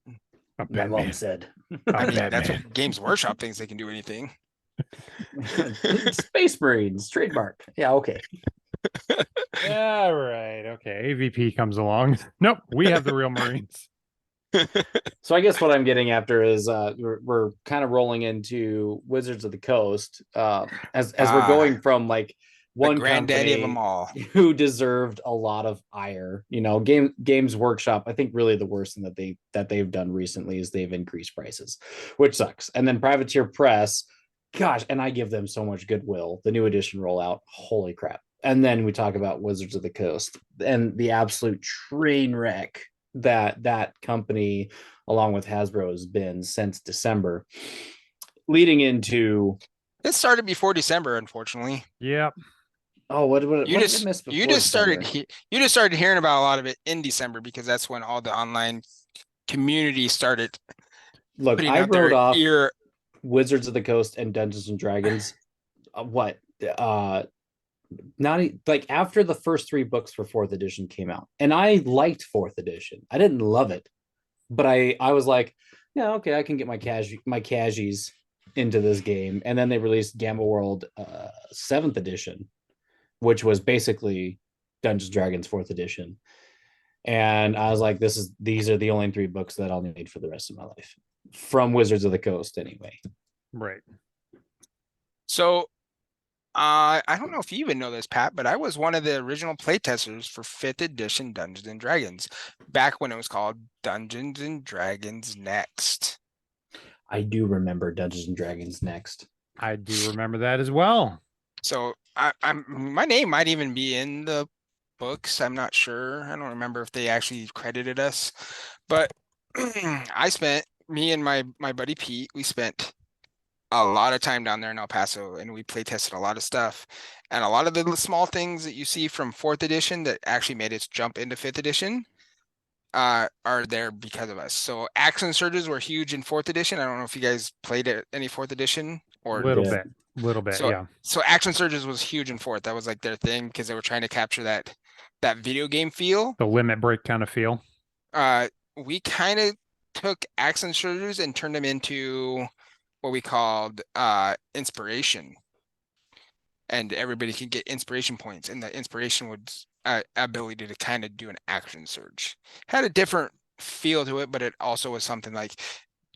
My mom said. I mean, that's what Games Workshop thinks they can do anything. Space Marines trademark. Yeah, okay. Yeah, right. Okay. AVP comes along. Nope, we have the real Marines. So I guess what I'm getting after is we're kind of rolling into Wizards of the Coast as we're going from like one granddaddy of them all who deserved a lot of ire. Games Workshop, I think really the worst thing that they've done recently is they've increased prices, which sucks. And then Privateer Press, gosh, and I give them so much goodwill. The new edition rollout, holy crap. And then we talk about Wizards of the Coast and the absolute train wreck that company, along with Hasbro, has been since December, leading into. It started before December, unfortunately. Yep. Oh, what you just started hearing about a lot of it in December because that's when all the online community started. Look, I wrote off Wizards of the Coast and Dungeons and Dragons. Not like after the first 3 books for 4th edition came out, and I liked 4th edition. I didn't love it, but I was like, yeah, okay, I can get my cashies into this game. And then they released Gamma World 7th edition, which was basically Dungeons and Dragons 4th edition, and I was like, these are the only 3 books that I'll need for the rest of my life from Wizards of the Coast anyway. Right. So I don't know if you even know this, Pat, but I was one of the original playtesters for 5th edition Dungeons and Dragons back when it was called Dungeons and Dragons Next. I do remember Dungeons and Dragons Next. I do remember that as well. So my name might even be in the books. I'm not sure. I don't remember if they actually credited us, but me and my buddy Pete, we spent a lot of time down there in El Paso, and we play tested a lot of stuff, and a lot of the small things that you see from 4th edition that actually made its jump into 5th edition are there because of us. So action surges were huge in 4th edition. I don't know if you guys played it any 4th edition or little bit. So, Yeah. So action surges was huge in 4th. That was like their thing because they were trying to capture that that video game feel. The limit break kind of feel. We kind of took accent surges and turned them into what we called inspiration. And everybody could get inspiration points, and the inspiration was ability to kind of do an action surge. Had a different feel to it, but it also was something like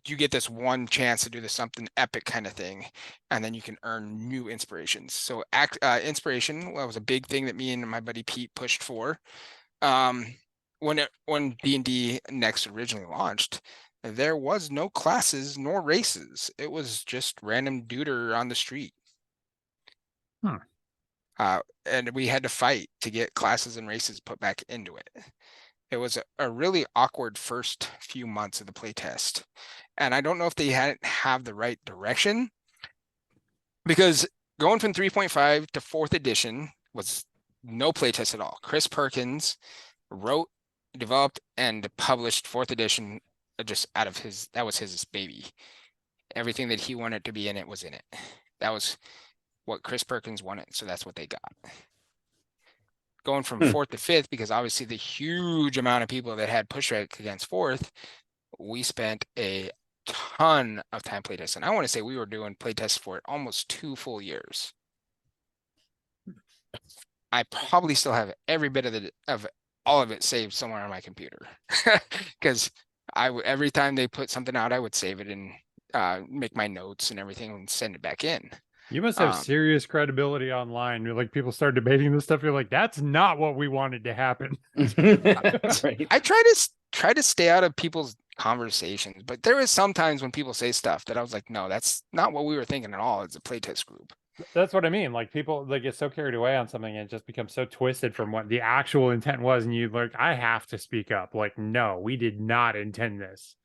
you get this one chance to do this something epic kind of thing, and then you can earn new inspirations. So inspiration was a big thing that me and my buddy Pete pushed for. When D&D Next originally launched, there was no classes nor races. It was just random duder on the street. And we had to fight to get classes and races put back into it. It was a really awkward first few months of the playtest. And I don't know if they hadn't have the right direction, because going from 3.5 to 4th edition was no playtest at all. Chris Perkins wrote, developed, and published 4th edition just out of that was his baby. Everything that he wanted to be in it was in it. That was what Chris Perkins wanted, so that's what they got. Going from 4th to 5th, because obviously the huge amount of people that had pushback against 4th, we spent a ton of time playtesting. And I want to say we were doing playtests for it almost 2 full years. I probably still have every bit of all of it saved somewhere on my computer, because every time they put something out, I would save it and make my notes and everything and send it back in. You must have serious credibility online. You're like, people start debating this stuff. You're like, that's not what we wanted to happen. Right. I try to stay out of people's conversations, but there is sometimes when people say stuff that I was like, no, that's not what we were thinking at all as a playtest group. That's what I mean. Like, people, they get so carried away on something and it just becomes so twisted from what the actual intent was. And you like, I have to speak up. Like, no, we did not intend this.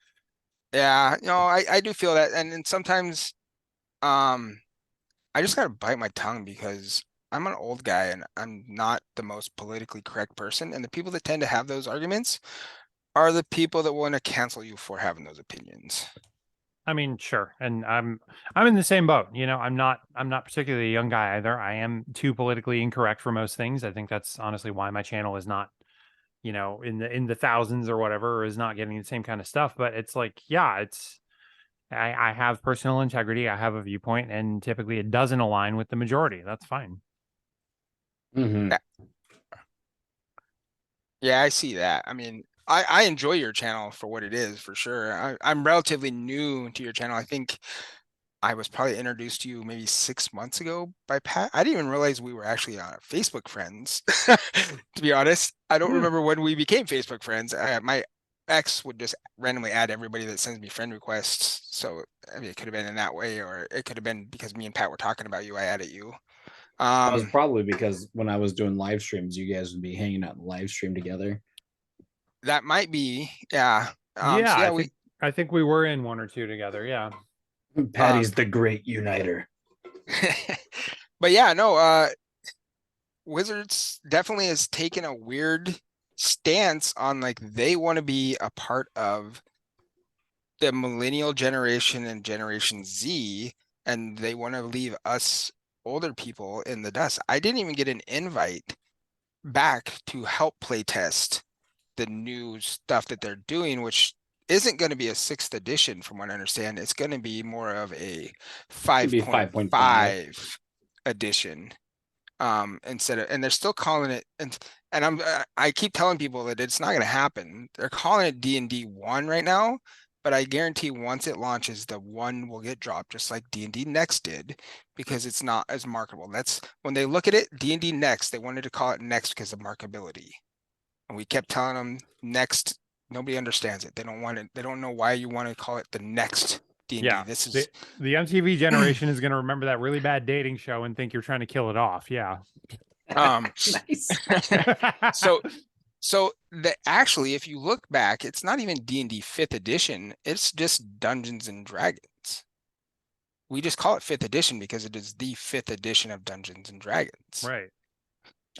Yeah, I do feel that. And then sometimes I just gotta bite my tongue, because I'm an old guy and I'm not the most politically correct person. And the people that tend to have those arguments are the people that want to cancel you for having those opinions. I mean, sure. And I'm in the same boat. I'm not particularly a young guy either. I am too politically incorrect for most things. I think that's honestly why my channel is not, in the thousands or whatever, or is not getting the same kind of stuff. But it's like, yeah, I have personal integrity. I have a viewpoint, and typically it doesn't align with the majority. That's fine. Mm-hmm. Yeah, I see that. I mean, I enjoy your channel for what it is, for sure. I'm relatively new to your channel. I think I was probably introduced to you maybe 6 months ago by Pat. I didn't even realize we were actually Facebook friends, to be honest. I don't remember when we became Facebook friends. My ex would just randomly add everybody that sends me friend requests. So I mean, it could have been in that way, or it could have been because me and Pat were talking about you, I added you. That was probably because when I was doing live streams, you guys would be hanging out in live stream together. That might be, yeah. I think we were in 1 or 2 together. Yeah. Paddy's the great uniter. But yeah, no, Wizards definitely has taken a weird stance on, like, they want to be a part of the millennial generation and Generation Z, and they want to leave us older people in the dust. I didn't even get an invite back to help playtest the new stuff that they're doing, which isn't going to be a 6th edition from what I understand. It's going to be more of a 5.5 edition. Instead of, and they're still calling it, and I keep telling people that it's not going to happen. They're calling it D&D 1 right now, but I guarantee once it launches, the 1 will get dropped, just like D&D Next did, because it's not as marketable. That's when they look at it, D&D Next, they wanted to call it Next because of marketability. And we kept telling them Next, nobody understands it. They don't want it. They don't know why you want to call it the Next D&D. Yeah, this is the MTV generation is going to remember that really bad dating show and think you're trying to kill it off. Yeah. Nice. So actually, if you look back, it's not even D&D 5th edition. It's just Dungeons and Dragons. We just call it 5th edition because it is the 5th edition of Dungeons and Dragons. Right.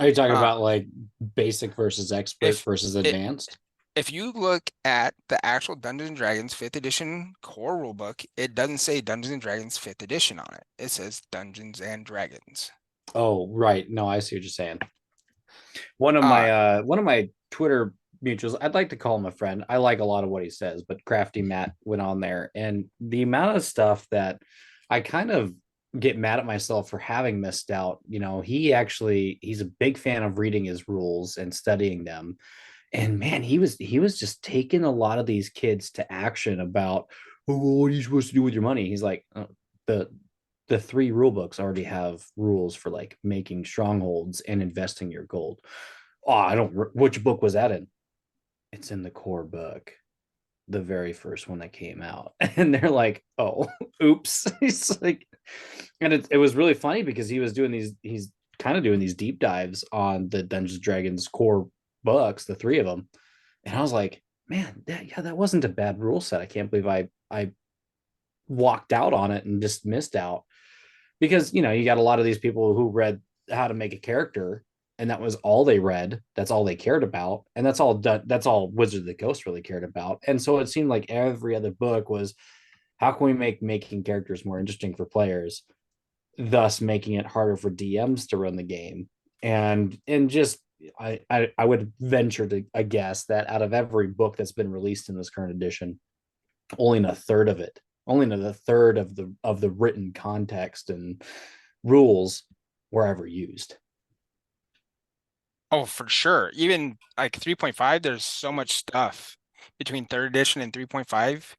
Are you talking about like basic versus expert versus advanced? If you look at the actual Dungeons and Dragons 5th edition core rulebook, it doesn't say Dungeons and Dragons 5th edition on it. It says Dungeons and Dragons. Oh, right. No, I see what you're saying. One of my Twitter mutuals, I'd like to call him a friend. I like a lot of what he says, but Crafty Matt went on there, and the amount of stuff that I kind of get mad at myself for having missed out. He's a big fan of reading his rules and studying them. And man, he was just taking a lot of these kids to action about, oh, well, what are you supposed to do with your money? He's like, the 3 rule books already have rules for like making strongholds and investing your gold. Oh, I don't. Which book was that in? It's in the core book, the very first one that came out. And they're like, oh, oops. He's like, and it was really funny because he's kind of doing these deep dives on the Dungeons and Dragons core books, the 3 of them. And I was like, man, that wasn't a bad rule set. I can't believe I walked out on it and just missed out, because you got a lot of these people who read how to make a character, and that was all they read. That's all they cared about, and that's all Wizard of the Coast really cared about. And so it seemed like every other book was, how can we make making characters more interesting for players, thus making it harder for DMs to run the game. And just I would venture to a guess that out of every book that's been released in this current edition, only in a third of the written context and rules were ever used. Oh, for sure. Even like 3.5, there's so much stuff between 3rd edition and 3.5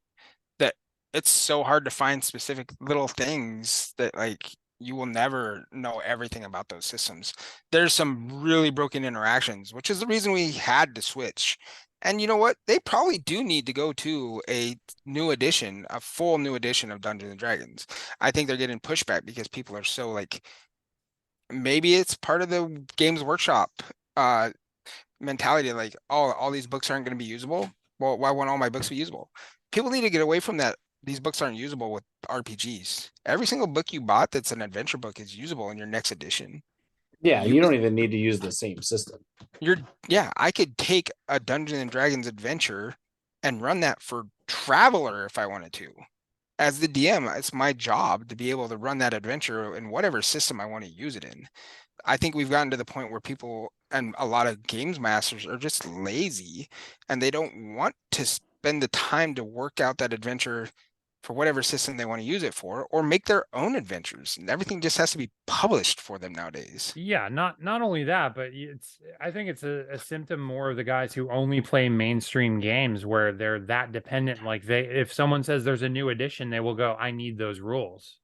that it's so hard to find specific little things that like you will never know everything about those systems. There's some really broken interactions, which is the reason we had to switch. And you know what? They probably do need to go to a full new edition of Dungeons and Dragons. I think they're getting pushback because people are so like, maybe it's part of the Games Workshop mentality, like, oh, all these books aren't going to be usable. Well, why won't all my books be usable? People need to get away from that. These books aren't usable with RPGs. Every single book you bought that's an adventure book is usable in your next edition. Yeah, you don't even need to use the same system. I could take a Dungeons and Dragons adventure and run that for Traveler if I wanted to. As the DM, it's my job to be able to run that adventure in whatever system I want to use it in. I think we've gotten to the point where people and a lot of games masters are just lazy, and they don't want to spend the time to work out that adventure for whatever system they want to use it for, or make their own adventures. And everything just has to be published for them nowadays. Yeah, not only that, but I think it's a symptom more of the guys who only play mainstream games, where they're that dependent. Like, if someone says there's a new edition, they will go, I need those rules.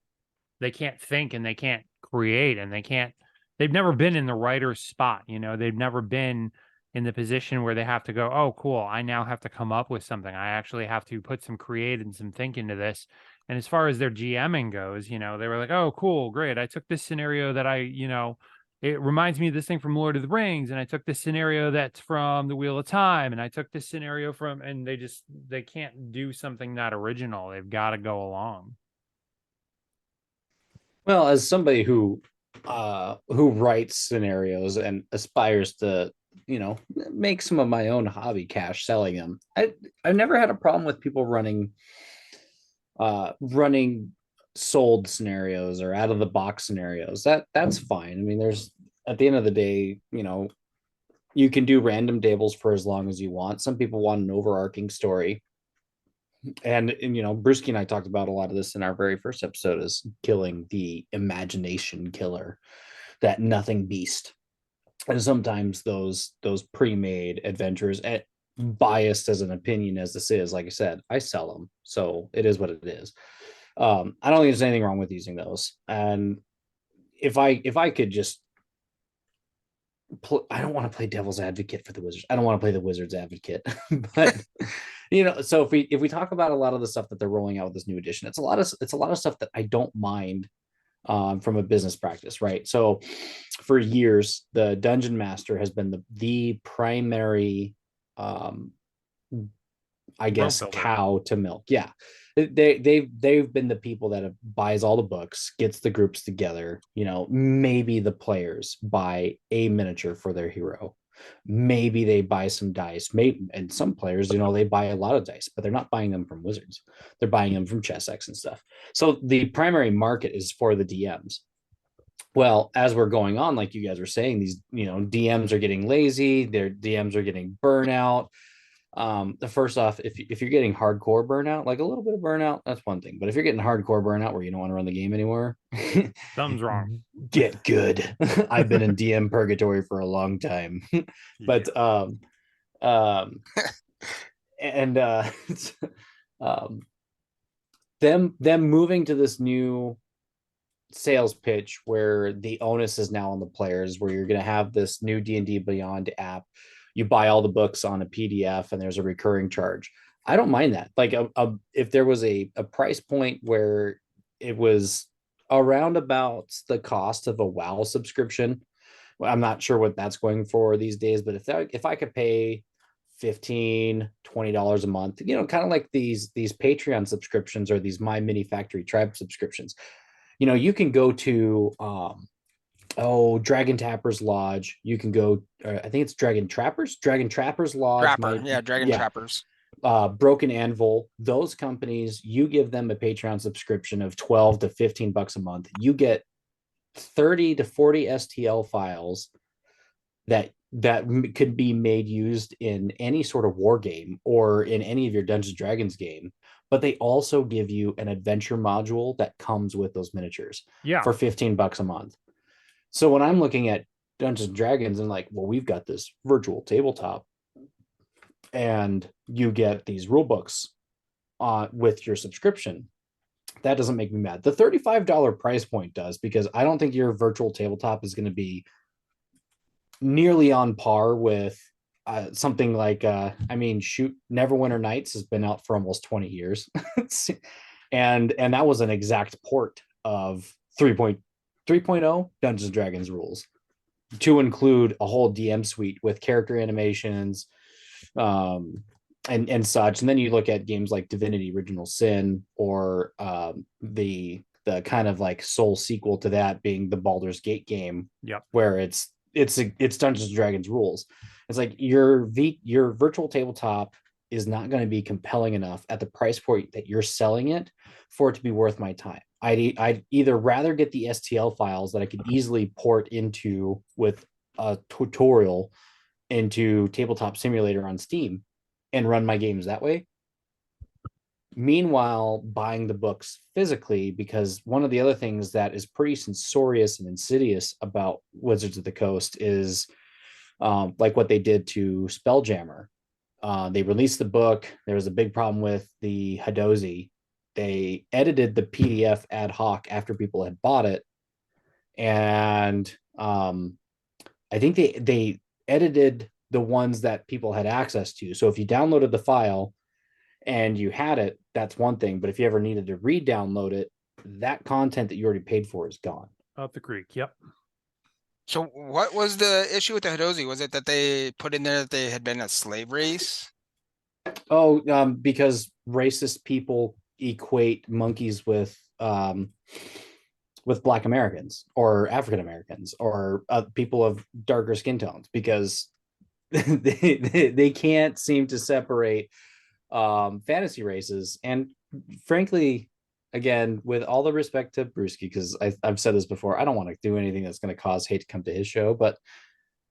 They can't think, and they can't create, and they've never been in the writer's spot. They've never been in the position where they have to go, oh, cool, I now have to come up with something. I actually have to put some create and some think into this. And as far as their GMing goes, they were like, oh, cool, great. I took this scenario that it reminds me of this thing from Lord of the Rings. And I took this scenario that's from The Wheel of Time. And I took this scenario from, and they can't do something that original. They've got to go along. Well, as somebody who writes scenarios and aspires to make some of my own hobby cash selling them, I've never had a problem with people running sold scenarios or out of the box scenarios. That's fine. I mean, there's, at the end of the day, you can do random tables for as long as you want. Some people want an overarching story. And Bruski and I talked about a lot of this in our very first episode, is killing the imagination killer, that nothing beast. And sometimes those pre-made adventures, biased as an opinion as this is, like I said, I sell them, so it is what it is. I don't think there's anything wrong with using those. And if I could just I don't want to play devil's advocate for the Wizards. I don't want to play the Wizards advocate, but so if we talk about a lot of the stuff that they're rolling out with this new edition, it's a lot of stuff that I don't mind from a business practice, right? So for years, the Dungeon Master has been the primary, I guess, cow to milk. Yeah. They've been the people that buys all the books, gets the groups together. Maybe the players buy a miniature for their hero. Maybe they buy some dice. And some players, they buy a lot of dice, but they're not buying them from Wizards. They're buying them from ChessX and stuff. So the primary market is for the DMs. Well, as we're going on, like you guys were saying, these, DMs are getting lazy, their DMs are getting burnout. The first off, if you're getting hardcore burnout, like a little bit of burnout, that's one thing. But if you're getting hardcore burnout where you don't want to run the game anymore, Something's wrong. get good. I've been in DM purgatory for a long time. But um and um them moving to this new sales pitch where the onus is now on the players, where you're going to have this new D&D Beyond app. You buy all the books on a PDF and there's a recurring charge. I don't mind that. Like if there was a price point where it was around about the cost of a WoW subscription. Well, I'm not sure what that's going for these days, but if I could pay $15-20 a month, kind of like these Patreon subscriptions or these My Mini Factory Tribe subscriptions, you can go to Dragon Tappers Lodge. You can go, I think it's Dragon Trappers Lodge. Dragon Trappers. Broken Anvil, those companies, you give them a Patreon subscription of 12 to 15 bucks a month. You get 30 to 40 STL files that could be used in any sort of war game or in any of your Dungeons Dragons game. But they also give you an adventure module that comes with those miniatures for 15 bucks a month. So when I'm looking at Dungeons and Dragons and like, well, we've got this virtual tabletop and you get these rule books with your subscription, that doesn't make me mad. The $35 price point does, because I don't think your virtual tabletop is going to be nearly on par with something like Neverwinter Nights has been out for almost 20 years. and that was an exact port of 3.0 Dungeons and Dragons rules, to include a whole DM suite with character animations and such. And then you look at games like Divinity Original Sin, or the kind of like soul sequel to that being the Baldur's Gate game, where it's Dungeons and Dragons rules. It's like your virtual tabletop is not going to be compelling enough at the price point that you're selling it for it to be worth my time. I'd either rather get the STL files that I could easily port into with a tutorial into Tabletop Simulator on Steam and run my games that way. Meanwhile, buying the books physically, because one of the other things that is pretty censorious and insidious about Wizards of the Coast is like what they did to Spelljammer. They released the book. There was a big problem with the Hadozi. They edited the PDF ad hoc after people had bought it. And I think they edited the ones that people had access to. So if you downloaded the file and you had it, that's one thing. But if you ever needed to re-download it, that content that you already paid for is gone. Up the creek. Yep. So what was the issue with the Hadozi? Was it that they put in there that they had been a slave race? Because racist people equate monkeys with Black Americans or African Americans or people of darker skin tones, because they can't seem to separate fantasy races. And frankly, again, with all the respect to Bruski, because I've said this before, I don't want to do anything that's going to cause hate to come to his show, but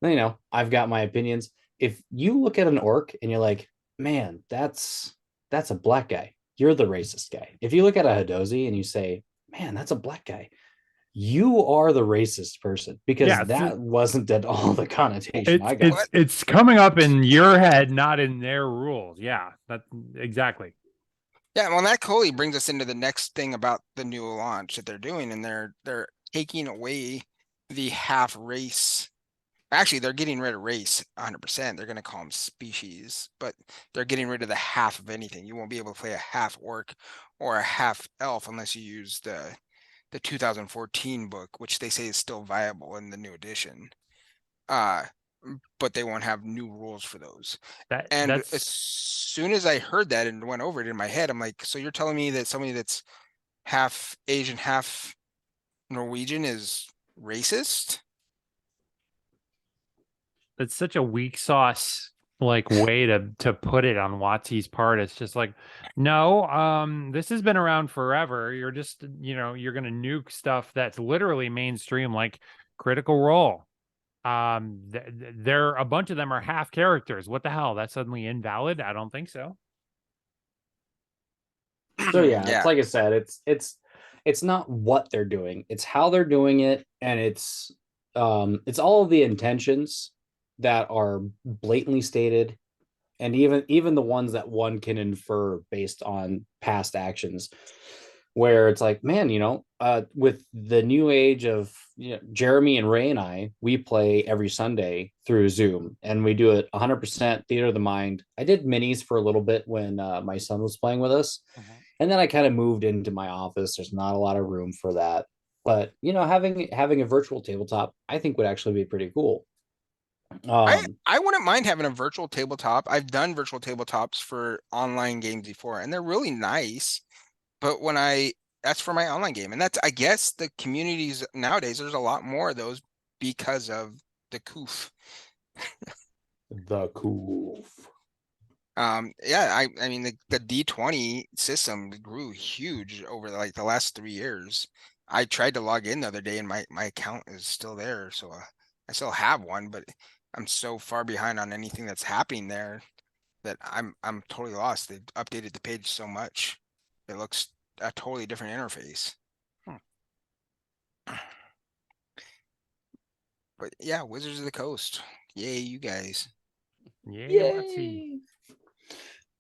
I've got my opinions. If you look at an orc and you're like, man, that's a black guy, you're the racist guy. If you look at a Hadozi and you say, man, that's a black guy, you are the racist person, because that wasn't at all the connotation I got. It's coming up in your head, not in their rules. Yeah, that exactly. Yeah, well, that totally brings us into the next thing about the new launch that they're doing, and they're taking away the half race. Actually, they're getting rid of race 100%. They're going to call them species, but they're getting rid of the half of anything. You won't be able to play a half orc or a half elf unless you use the 2014 book, which they say is still viable in the new edition. But they won't have new rules for those. As soon as I heard that and went over it in my head, I'm like, so you're telling me that somebody that's half Asian, half Norwegian is racist? It's such a weak sauce like way to put it on Watsy's part. It's just like, no, this has been around forever. You're just, you're gonna nuke stuff that's literally mainstream, like Critical Role. There a bunch of them are half characters. What the hell? That's suddenly invalid? I don't think so. So yeah, it's Yeah. like I said, it's not what they're doing, it's how they're doing it, and it's all of the intentions that are blatantly stated, and even the ones that one can infer based on past actions, where it's like, man, with the new age of Jeremy and Ray and we play every Sunday through Zoom, and we do it 100% theater of the mind. I did minis for a little bit when my son was playing with us, and then I kind of moved into my office. There's not a lot of room for that, but having a virtual tabletop, I think, would actually be pretty cool. I wouldn't mind having a virtual tabletop. I've done virtual tabletops for online games before, and they're really nice. But that's for my online game, and I guess the communities nowadays, there's a lot more of those because of the COOF. The cool. Yeah, I mean the D20 system grew huge over like the last 3 years. I tried to log in the other day, and my account is still there, so I still have one, but I'm so far behind on anything that's happening there that I'm totally lost. They've updated the page so much. It looks a totally different interface. But yeah, Wizards of the Coast. Yay, you guys. Yay.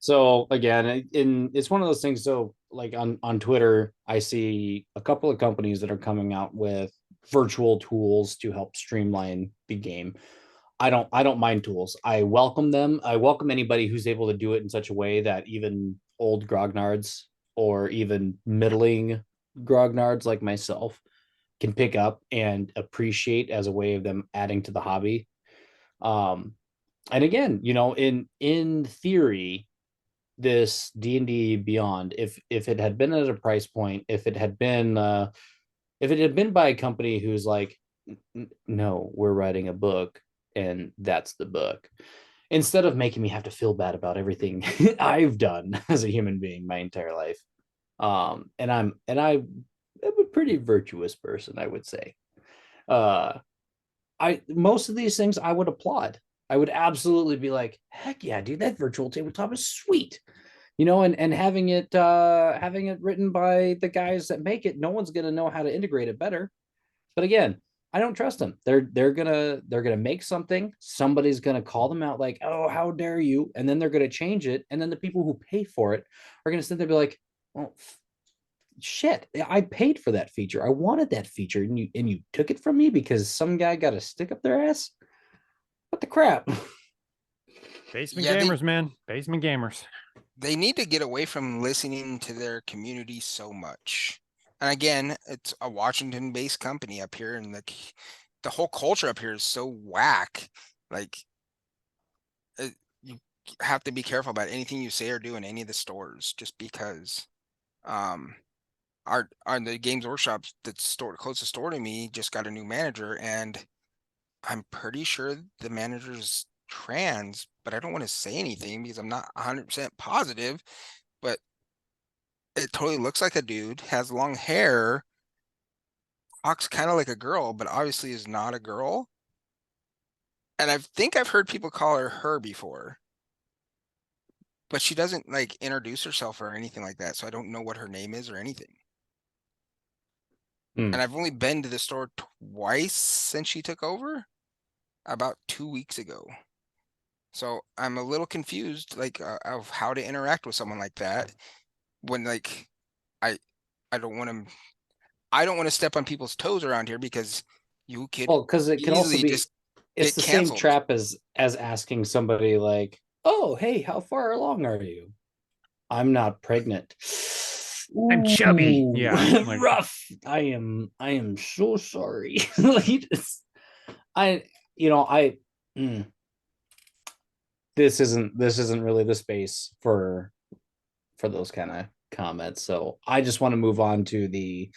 So again, it's one of those things. So like on Twitter, I see a couple of companies that are coming out with virtual tools to help streamline the game. I don't mind tools. I welcome them. I welcome anybody who's able to do it in such a way that even old grognards or even middling grognards like myself can pick up and appreciate as a way of them adding to the hobby. And again, in theory, this D&D Beyond, if it had been at a price point, if it had been by a company who's like, no, we're writing a book and that's the book, instead of making me have to feel bad about everything I've done as a human being my entire life. And I'm a pretty virtuous person, I would say. Most of these things I would applaud. I would absolutely be like, heck yeah, dude, that virtual tabletop is sweet. And having it written by the guys that make it, no one's gonna know how to integrate it better. But again, I don't trust them. They're gonna make something. Somebody's gonna call them out like, oh, how dare you? And then they're gonna change it. And then the people who pay for it are gonna sit there and be like, well, shit, I paid for that feature. I wanted that feature, and you took it from me because some guy got a stick up their ass. What the crap? Basement Yeah, gamers, man. Basement gamers. they need to get away from listening to their community so much. And again, it's a Washington-based company up here, and the whole culture up here is so whack. Like, you have to be careful about anything you say or do in any of the stores, just because our the Games Workshops closest store to me just got a new manager, and I'm pretty sure the manager's trans, but I don't want to say anything because I'm not 100% positive, but it totally looks like a dude, has long hair, talks kind of like a girl, but obviously is not a girl. And I think I've heard people call her before, but she doesn't like introduce herself or anything like that. So I don't know what her name is or anything. And I've only been to the store twice since she took over, about 2 weeks ago. So I'm a little confused, like, of how to interact with someone like that when, like, I don't want to step on people's toes around here, because you could Because it can also easily be, just it's get the same canceled. trap as asking somebody like, oh, hey, how far along are you? I'm not pregnant. I'm chubby. Ooh, Yeah, like- rough. I am so sorry. Like, I this isn't really the space for those kind of comments. So I just want to move on to the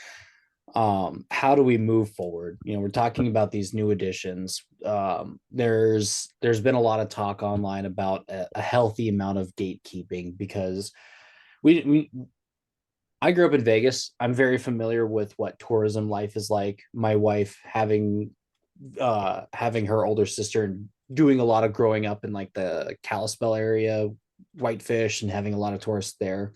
how do we move forward? We're talking about these new additions. There's been a lot of talk online about a healthy amount of gatekeeping, because we I grew up in Vegas. I'm very familiar with what tourism life is like. My wife having her older sister and doing a lot of growing up in like the Kalispell area, Whitefish, and having a lot of tourists there.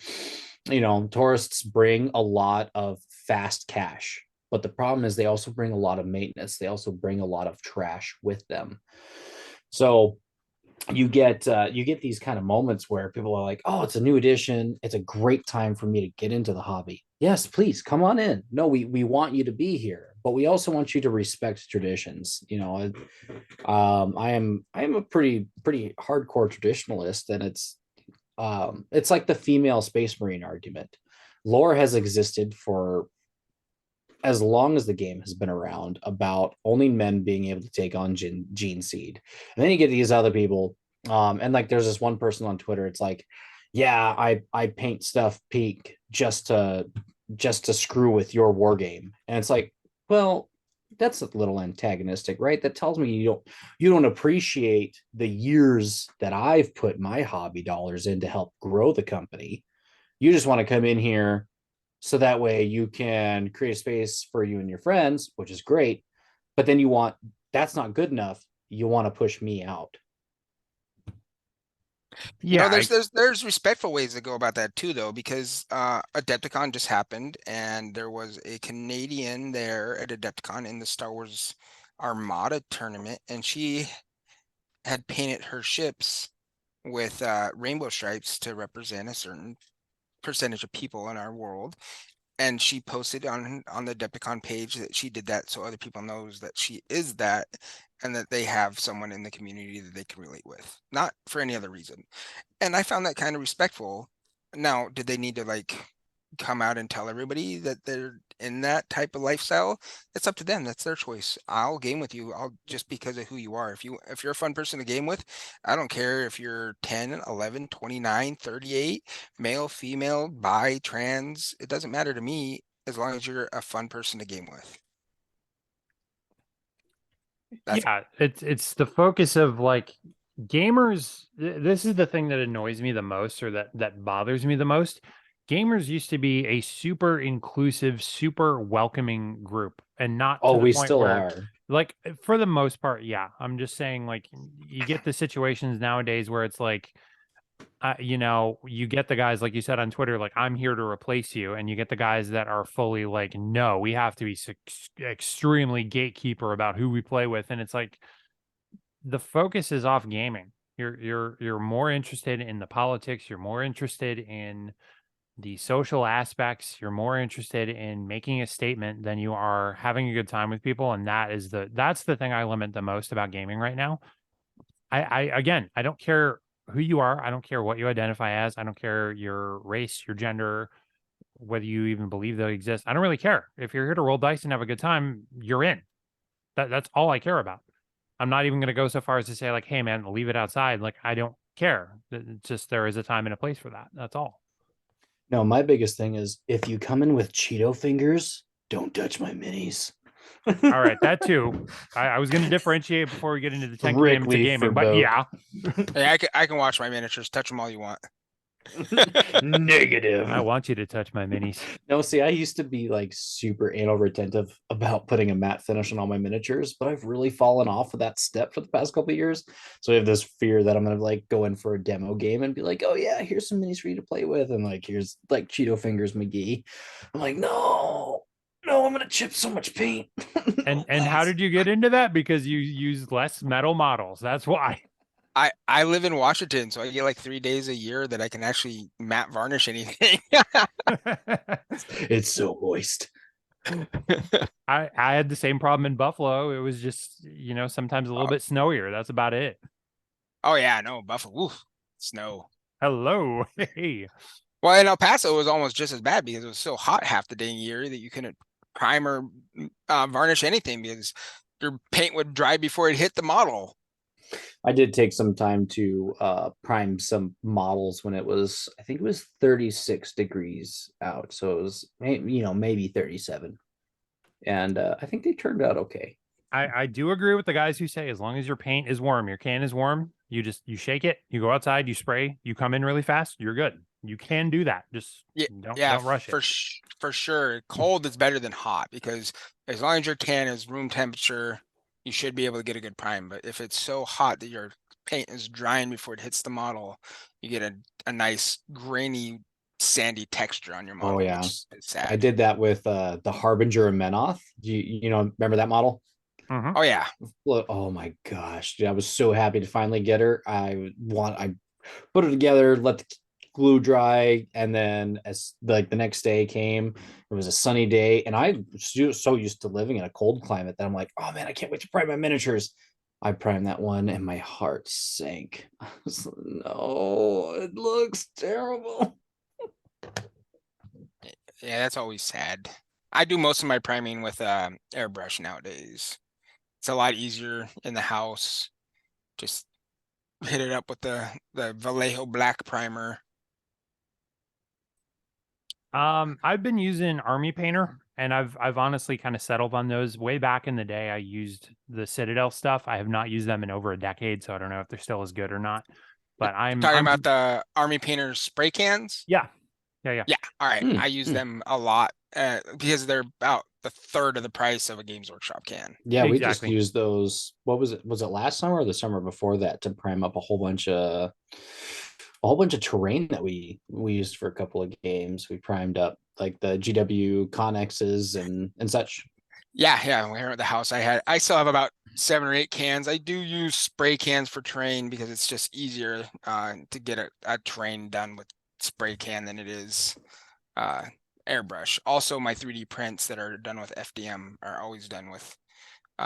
Tourists bring a lot of fast cash, but the problem is they also bring a lot of maintenance. They also bring a lot of trash with them. So you get these kind of moments where people are like, oh, it's a new edition, it's a great time for me to get into the hobby. Yes, please come on in. No, we want you to be here, but we also want you to respect traditions. I am a pretty hardcore traditionalist, and it's like the female space marine argument. Lore has existed for as long as the game has been around, about only men being able to take on gene seed. And then you get these other people, and like there's this one person on Twitter, it's like, yeah, I paint stuff pink just to screw with your war game. And it's like, well, that's a little antagonistic, right? That tells me you don't appreciate the years that I've put my hobby dollars in to help grow the company. You just want to come in here so that way you can create a space for you and your friends, which is great. But then that's not good enough. You want to push me out. Yeah, there's respectful ways to go about that too, though, because Adepticon just happened, and there was a Canadian there at Adepticon in the Star Wars Armada tournament, and she had painted her ships with rainbow stripes to represent a certain percentage of people in our world. And she posted on the Adepticon page that she did that so other people knows that she is that, and that they have someone in the community that they can relate with, not for any other reason. And I found that kind of respectful. Now, did they need to like come out and tell everybody that they're in that type of lifestyle? It's up to them. That's their choice. I'll game with you. I'll just because of who you are. If you're a fun person to game with, I don't care if you're 10, 11, 29, 38, male, female, bi, trans. It doesn't matter to me as long as you're a fun person to game with. Yeah, it's the focus of like gamers. This is the thing that annoys me the most, or that bothers me the most. Gamers used to be a super inclusive, super welcoming group, and not to Oh, the we point still where, are. like, for the most part, yeah. I'm just saying, like, you get the situations nowadays where it's like, you get the guys, like you said on Twitter, like, I'm here to replace you. And you get the guys that are fully like, no, we have to be extremely gatekeeper about who we play with. And it's like, the focus is off gaming. You're more interested in the politics. You're more interested in the social aspects. You're more interested in making a statement than you are having a good time with people. And that's the thing I lament the most about gaming right now. Again, I don't care who you are. I don't care what you identify as. I don't care your race, your gender, whether you even believe they exist. I don't really care. If you're here to roll dice and have a good time, you're in. That's all I care about. I'm not even going to go so far as to say like, hey man, leave it outside. Like, I don't care. It's just, there is a time and a place for that. That's all. No, my biggest thing is if you come in with Cheeto fingers, don't touch my minis. All right, that too. I was going to differentiate before we get into the 10 commandments of gaming, but both. yeah. Hey, I can watch my miniatures. Touch them all you want. Negative. I want you to touch my minis. No, see, I used to be like super anal retentive about putting a matte finish on all my miniatures, but I've really fallen off of that step for the past couple of years. So I have this fear that I'm gonna like go in for a demo game and be like, oh yeah, here's some minis for you to play with, and like here's like Cheeto Fingers McGee. I'm like, no, I'm gonna chip so much paint. And how did you get into that? Because you use less metal models. That's why. I live in Washington, so I get like 3 days a year that I can actually matte varnish anything. It's so moist. I had the same problem in Buffalo. It was just, sometimes a little bit snowier. That's about it. Oh yeah, no, Buffalo, oof, snow. Hello. Hey. Well, in El Paso, it was almost just as bad because it was so hot half the dang year that you couldn't prime or varnish anything because your paint would dry before it hit the model. I did take some time to prime some models when I think it was 36 degrees out. So it was, maybe 37. and I think they turned out okay. I do agree with the guys who say as long as your paint is warm, your can is warm, you shake it, you go outside, you spray, you come in really fast, you're good. You can do that. Just don't rush it. For sure. Cold is better than hot because as long as your can is room temperature, you should be able to get a good prime. But if it's so hot that your paint is drying before it hits the model, you get a nice grainy, sandy texture on your model. Oh yeah, which is sad. I did that with the Harbinger and Menoth. You know, remember that model? Oh yeah. Oh my gosh, dude, I was so happy to finally get her. I put it together, let the glue dry, and then as like the next day came, it was a sunny day, and I was so used to living in a cold climate that I'm like, oh man, I can't wait to prime my miniatures. I primed that one and my heart sank. I was like, no, it looks terrible. Yeah, that's always sad. I do most of my priming with airbrush nowadays. It's a lot easier in the house. Just hit it up with the Vallejo black primer. I've been using Army Painter, and I've honestly kind of settled on those. Way back in the day, I used the Citadel stuff. I have not used them in over a decade, so I don't know if they're still as good or not. But I'm talking about the Army Painter spray cans. Yeah. All right, I use them a lot because they're about the third of the price of a Games Workshop can. Yeah, we just used those. What was it? Was it last summer or the summer before that to prime up a whole bunch of terrain that we used for a couple of games. We primed up like the GW Connexes and such. Yeah. We're at the house. I still have about 7 or 8 cans. I do use spray cans for terrain because it's just easier to get a terrain done with spray can than it is airbrush. Also, my 3D prints that are done with FDM are always done with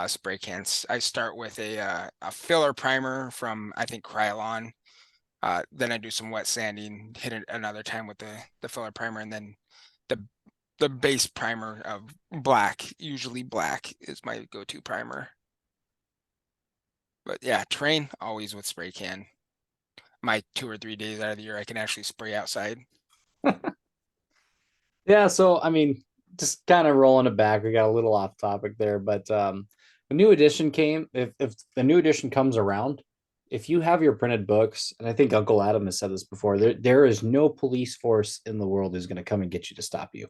spray cans. I start with a filler primer from, I think, Krylon. Then I do some wet sanding, hit it another time with the filler primer, and then the base primer of black. Usually black is my go-to primer. But yeah, terrain always with spray can. My 2 or 3 days out of the year, I can actually spray outside. Yeah, so I mean, just kind of rolling it back. We got a little off topic there, but a new edition came. If the new edition comes around, if you have your printed books, and I think Uncle Adam has said this before, there is no police force in the world who's going to come and get you to stop you.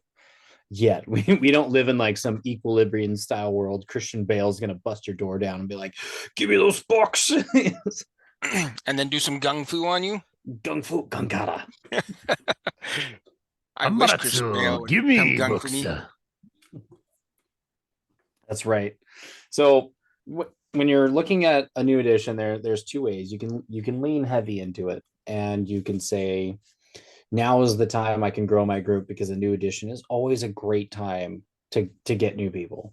Yet we don't live in like some equilibrium style world. Christian Bale's going to bust your door down and be like, "Give me those books," and then do some gung fu on you. Gung fu, gungata. I wish Christian Bale would give me gung books. for me. That's right. So when you're looking at a new edition, there's 2 ways. You can lean heavy into it, and you can say, now is the time I can grow my group, because a new edition is always a great time to get new people.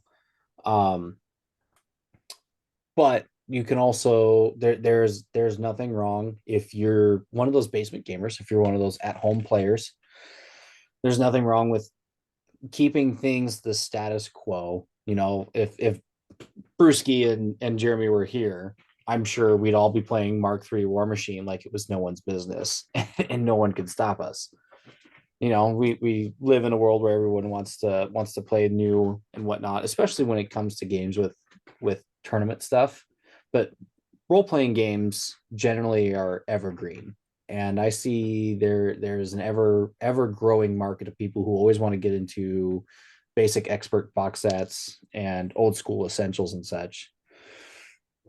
But you can also there's nothing wrong if you're one of those basement gamers, if you're one of those at-home players. There's nothing wrong with keeping things the status quo. You know, if Bruski and Jeremy were here, I'm sure we'd all be playing Mark III Warmachine like it was no one's business, and no one could stop us. You know, we live in a world where everyone wants to play new and whatnot, especially when it comes to games with tournament stuff. But role-playing games generally are evergreen. And I see there's an ever growing market of people who always want to get into basic expert box sets and old school essentials and such.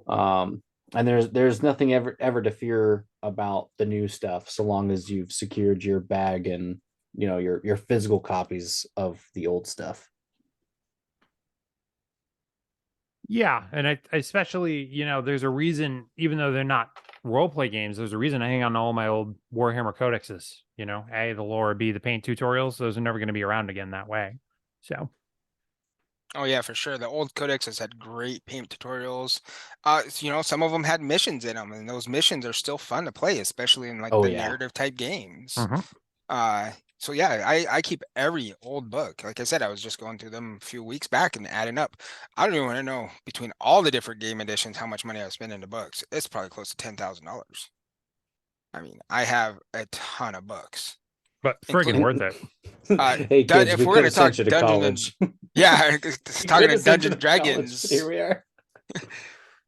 And there's nothing ever to fear about the new stuff, so long as you've secured your bag and, you know, your physical copies of the old stuff. Yeah, and I especially, you know, there's a reason, even though they're not role play games, there's a reason I hang on to all my old Warhammer codexes. You know, A, the lore, B, the paint tutorials. Those are never going to be around again that way. So. Oh yeah, for sure. The old codexes had great paint tutorials. You know, some of them had missions in them, and those missions are still fun to play, especially in like narrative type games. So yeah, I keep every old book. Like I said, I was just going through them a few weeks back and adding up. I don't even want to know, between all the different game editions, how much money I've spent into books. It's probably close to $10,000. I mean, I have a ton of books. But friggin' worth it. Hey kids, if we're going to talk Dungeons, Yeah, talking to Get us into Dungeon the college, Dragons. Here we are.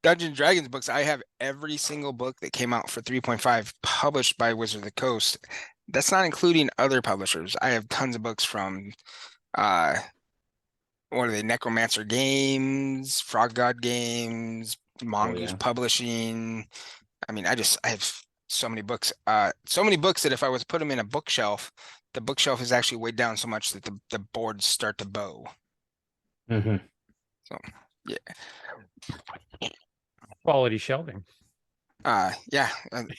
Dungeon Dragons books. I have every single book that came out for 3.5 published by Wizard of the Coast. That's not including other publishers. I have tons of books from what are they? Necromancer Games, Frog God Games, Mongoose yeah. Publishing. I mean, I have so many books. So many books that if I was to put them in a bookshelf, the bookshelf is actually weighed down so much that the boards start to bow. Mm-hmm. So yeah. Quality shelving. Yeah, and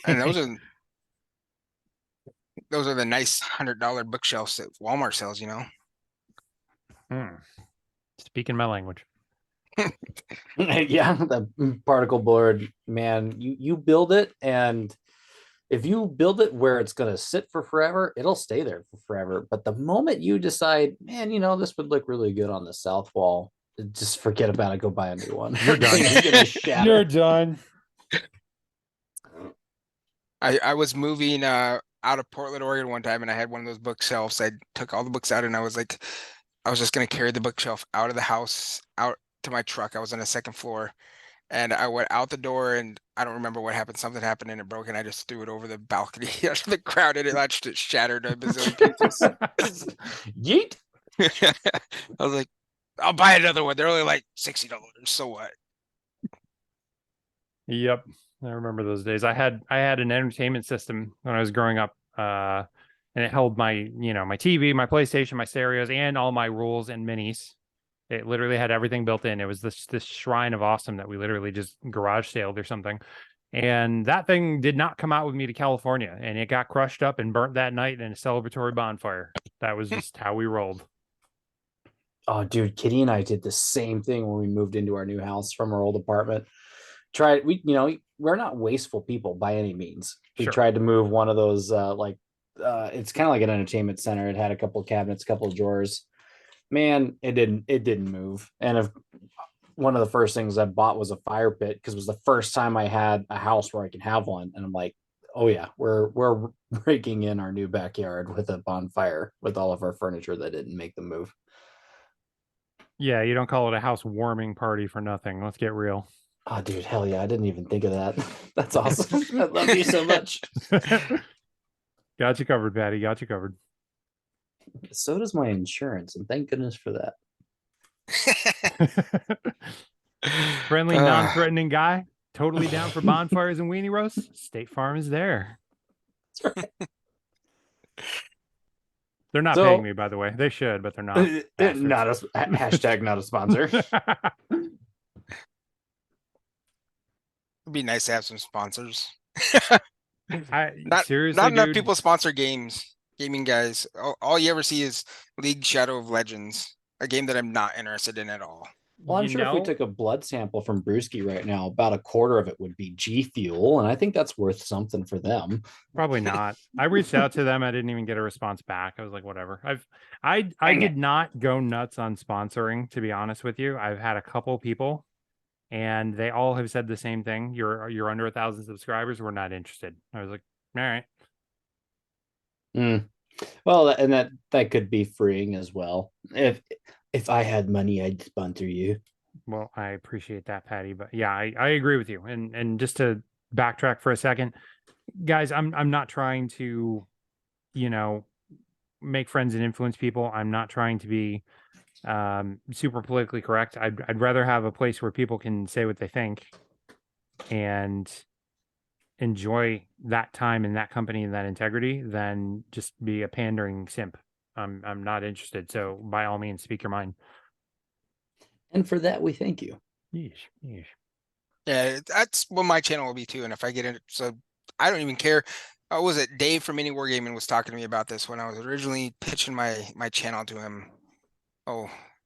those are the nice $100 bookshelves that Walmart sells, you know. Speaking my language. Yeah, the particle board, man, you build it, and if you build it where it's going to sit for forever, it'll stay there for forever. But the moment you decide, man, this would look really good on the south wall, just forget about it. Go buy a new one. You're done. You're done. I was moving out of Portland, Oregon one time, and I had one of those bookshelves. I took all the books out, and I was just going to carry the bookshelf out of the house, out to my truck. I was on the second floor, and I went out the door, and I don't remember what happened. Something happened, and it broke, and I just threw it over the balcony onto the ground, and it shattered a bazillion pieces. Yeet. I was like, I'll buy another one. They're only like $60. So what? Yep. I remember those days. I had an entertainment system when I was growing up, and it held my my TV, my PlayStation, my stereos, and all my rules and minis. It literally had everything built in. It was this shrine of awesome that we literally just garage saled or something. And that thing did not come out with me to California, and it got crushed up and burnt that night in a celebratory bonfire. That was just how we rolled. Oh, dude, Kitty and I did the same thing when we moved into our new house from our old apartment. We're not wasteful people by any means. We Sure. tried to move one of those it's kind of like an entertainment center. It had a couple of cabinets, a couple of drawers. Man, it didn't move. And one of the first things I bought was a fire pit, because it was the first time I had a house where I can have one. And I'm like, oh yeah, we're breaking in our new backyard with a bonfire with all of our furniture that didn't make the move. Yeah, you don't call it a housewarming party for nothing. Let's get real. Oh, dude, hell yeah. I didn't even think of that. That's awesome. I love you so much. Got you covered, Paddy. Got you covered. So does my insurance, and thank goodness for that. Friendly, non-threatening guy. Totally down for bonfires and weenie roasts. State Farm is there. That's right. They're not paying me, by the way. They should, but they're not. Not a hashtag, not a sponsor. It'd be nice to have some sponsors. Not seriously, not enough dude. people sponsor gaming guys. All you ever see is League Shadow of Legends, a game that I'm not interested in at all. Well, I'm sure if we took a blood sample from Bruski right now, about a quarter of it would be G Fuel, and I think that's worth something for them. Probably not. I reached out to them. I didn't even get a response back. I was like, whatever. I did not go nuts on sponsoring, to be honest with you. I've had a couple people, and they all have said the same thing. You're under 1,000 subscribers. We're not interested. I was like, all right. Well, and that could be freeing as well. If I had money, I'd sponsor you. Well, I appreciate that, Paddy. But yeah, I agree with you. And just to backtrack for a second, guys, I'm not trying to, make friends and influence people. I'm not trying to be super politically correct. I'd rather have a place where people can say what they think and enjoy that time and that company and that integrity than just be a pandering simp. I'm not interested. So by all means, speak your mind. And for that, we thank you. Yeesh. Yeah, that's what my channel will be too. And if I get in, so I don't even care. Was it Dave from Mini Wargaming was talking to me about this when I was originally pitching my channel to him.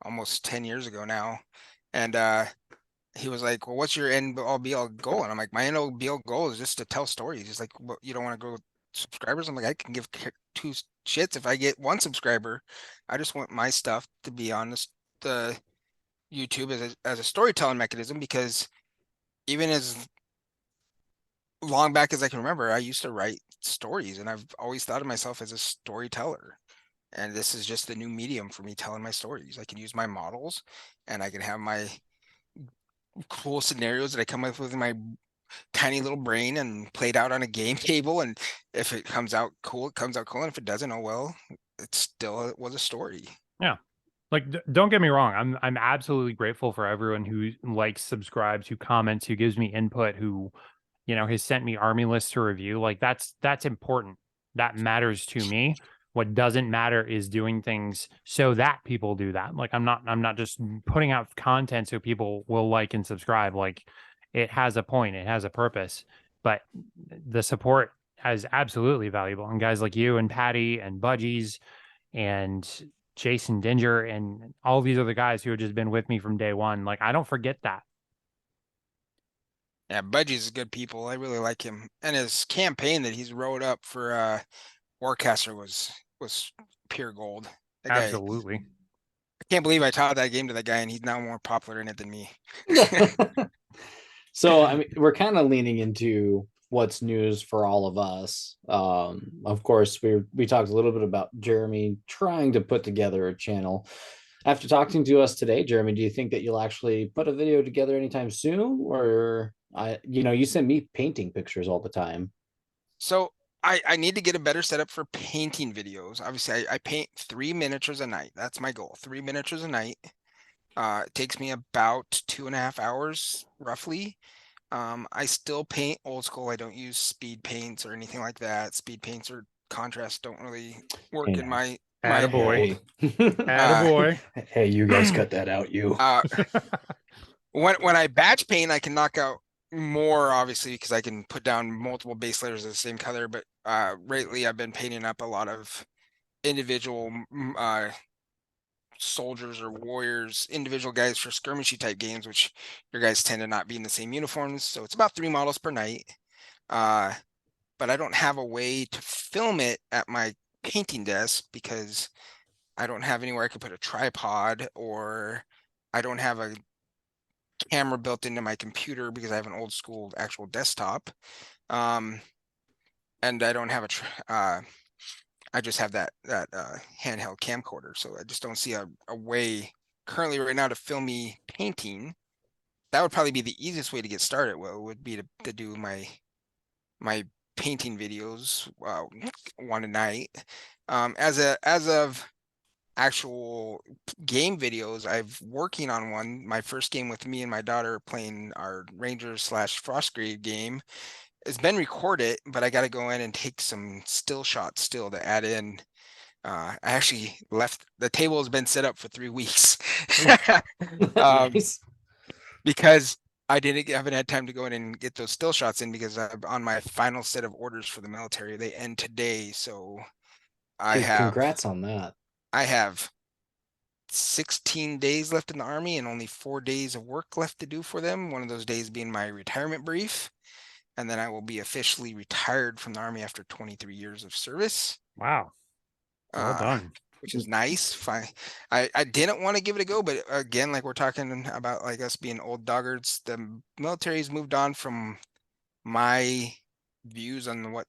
Almost 10 years ago now. And he was like, well, what's your end all be all goal? And I'm like, my end all be all goal is just to tell stories. He's like, well, you don't want to grow subscribers? I'm like, I can give two shits if I get one subscriber. I just want my stuff to be on the YouTube as a storytelling mechanism, because even as long back as I can remember, I used to write stories, and I've always thought of myself as a storyteller. And this is just the new medium for me telling my stories. I can use my models and I can have my cool scenarios that I come up with in my tiny little brain and play it out on a game table. And if it comes out cool, it comes out cool. And if it doesn't, oh well, it was a story. Yeah. Like, don't get me wrong. I'm absolutely grateful for everyone who likes, subscribes, who comments, who gives me input, who, has sent me army lists to review. Like that's important. That matters to me. What doesn't matter is doing things so that people do that. Like I'm not just putting out content so people will like and subscribe. Like it has a point, it has a purpose, but the support is absolutely valuable. And guys like you and Paddy and Budgies and Jason Dinger and all these other guys who have just been with me from day one, like I don't forget that. Yeah, Budgie's good people. I really like him. And his campaign that he's wrote up for Warcaster was pure gold. That guy, Absolutely. I can't believe I taught that game to that guy and he's now more popular in it than me. So I mean, we're kind of leaning into what's news for all of us. Of course, we talked a little bit about Jeremy trying to put together a channel. After talking to us today, Jeremy, do you think that you'll actually put a video together anytime soon? Or you send me painting pictures all the time. So I need to get a better setup for painting videos. Obviously, I paint 3 miniatures a night. That's my goal. 3 miniatures a night. It takes me about 2.5 hours roughly. I still paint old school. I don't use speed paints or anything like that. Speed paints or contrast don't really work in my Attaboy. Hey. Attaboy. Hey, you guys cut that out, you. When I batch paint, I can knock out more, obviously, because I can put down multiple base layers of the same color. But lately, I've been painting up a lot of individual soldiers or warriors, individual guys for skirmishy type games, which your guys tend to not be in the same uniforms. So it's about 3 models per night. But I don't have a way to film it at my painting desk because I don't have anywhere I could put a tripod, or I don't have a camera built into my computer because I have an old school actual desktop. And I don't have I just have that handheld camcorder. So I just don't see a way currently right now to film me painting. That would probably be the easiest way to get started. Well, would be to do my painting videos one a night. As of actual game videos, I've working on one. My first game with me and my daughter playing our Rangers / Frostgrave game. It's been recorded, but I got to go in and take some still shots still to add in. I actually left, the table has been set up for 3 weeks. Nice. Because I haven't had time to go in and get those still shots in because I'm on my final set of orders for the military. They end today. So Congrats on that. I have 16 days left in the Army and only 4 days of work left to do for them. One of those days being my retirement brief. And then I will be officially retired from the Army after 23 years of service. Wow. Well done. Which is nice. Fine. I didn't want to give it a go, but again, like we're talking about, like us being old doggards, the military's moved on from my views on what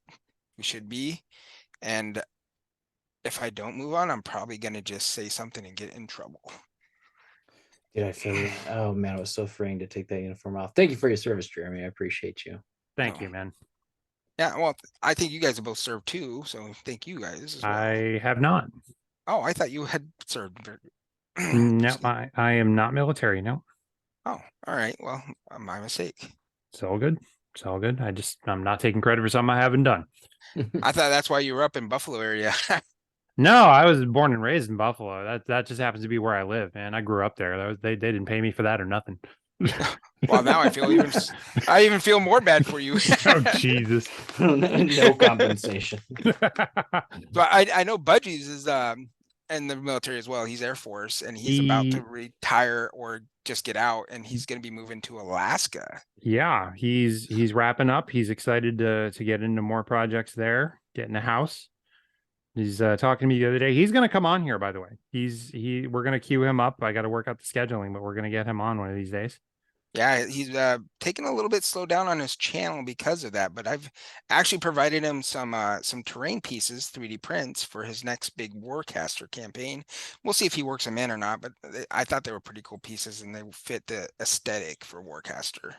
we should be. And if I don't move on, I'm probably going to just say something and get in trouble. Did I feel you? Oh man, it was so freeing to take that uniform off. Thank you for your service, Jeremy. I appreciate you. Thank you, man. Yeah, well, I think you guys have both served too, so thank you guys as well. I have not. Oh, I thought you had served. No, I am not military. No. Oh, all right. Well, my mistake. It's all good. It's all good. I'm not taking credit for something I haven't done. I thought that's why you were up in Buffalo area. No, I was born and raised in Buffalo. That just happens to be where I live, man. I grew up there. They didn't pay me for that or nothing. Well, now I even feel more bad for you. Oh, Jesus. No compensation. So I know Budgies is in the military as well. He's Air Force and he's about to retire or just get out, and he's going to be moving to Alaska. Yeah, he's wrapping up. He's excited to get into more projects there, getting a house. He's talking to me the other day. He's going to come on here, by the way. We're going to queue him up. I got to work out the scheduling, but we're going to get him on one of these days. Yeah, he's taken a little bit slow down on his channel because of that, but I've actually provided him some terrain pieces, 3D prints for his next big Warcaster campaign. We'll see if he works them in or not, but I thought they were pretty cool pieces and they fit the aesthetic for Warcaster.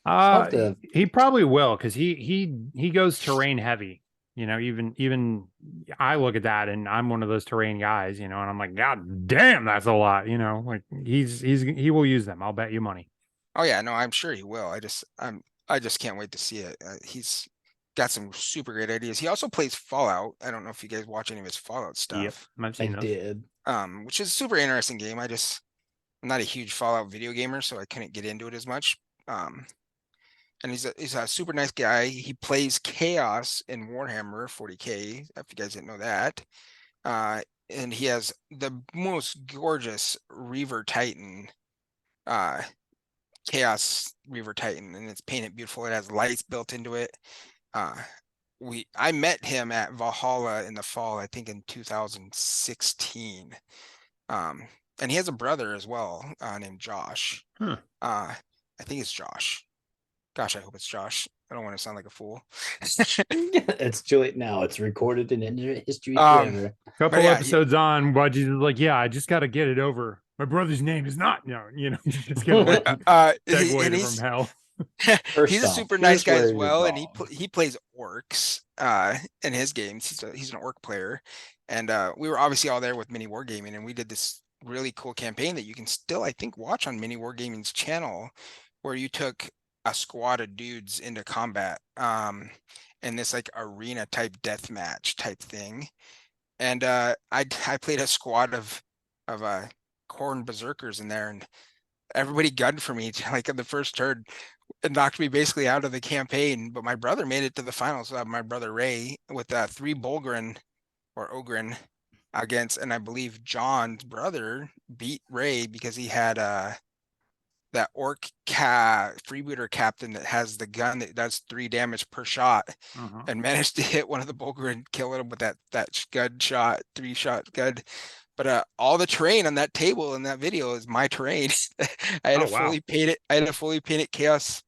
I'll have to He probably will because he goes terrain heavy. You know, even I look at that and I'm one of those terrain guys, you know, and I'm like, God damn, that's a lot, you know. Like he will use them. I'll bet you money. Oh yeah, no, I'm sure he will. I just can't wait to see it. He's got some super great ideas. He also plays Fallout. I don't know if you guys watch any of his Fallout Yep, stuff. I've I seen those. did. Which is a super interesting game. I'm not a huge Fallout video gamer, so I couldn't get into it as much. And he's a super nice guy. He plays Chaos in Warhammer 40K, if you guys didn't know that. And he has the most gorgeous Reaver Titan, Chaos Reaver Titan, and it's painted beautiful. It has lights built into it. I met him at Valhalla in the fall, I think in 2016. And he has a brother as well, named Josh. I think it's Josh. Gosh, I hope it's Josh. I don't want to sound like a fool. It's too late now. It's recorded in history Um, forever. Couple yeah, episodes on, Budgie's is like, yeah, I just got to get it over. My brother's name is not, no, you know, just gonna like segue from hell. First he's a off, super nice here's guy as where you're well, and wrong. he plays orcs in his games. He's an orc player, and we were obviously all there with Mini Wargaming, and we did this really cool campaign that you can still, I think, watch on Mini Wargaming's channel, where you took a squad of dudes into combat, in this like arena type deathmatch type thing, and I played a squad of corn berserkers in there, and everybody gunned for me like in the first turn. It knocked me basically out of the campaign, but my brother made it to the finals. My brother Ray with 3 Bulgrin or Ogrin against, and I believe John's brother beat Ray because he had that orc freebooter captain that has the gun that does 3 damage per shot, and managed to hit one of the Bulgrin and kill him with that gun shot, 3-shot gun. But all the terrain on that table in that video is my terrain. I had fully painted Chaos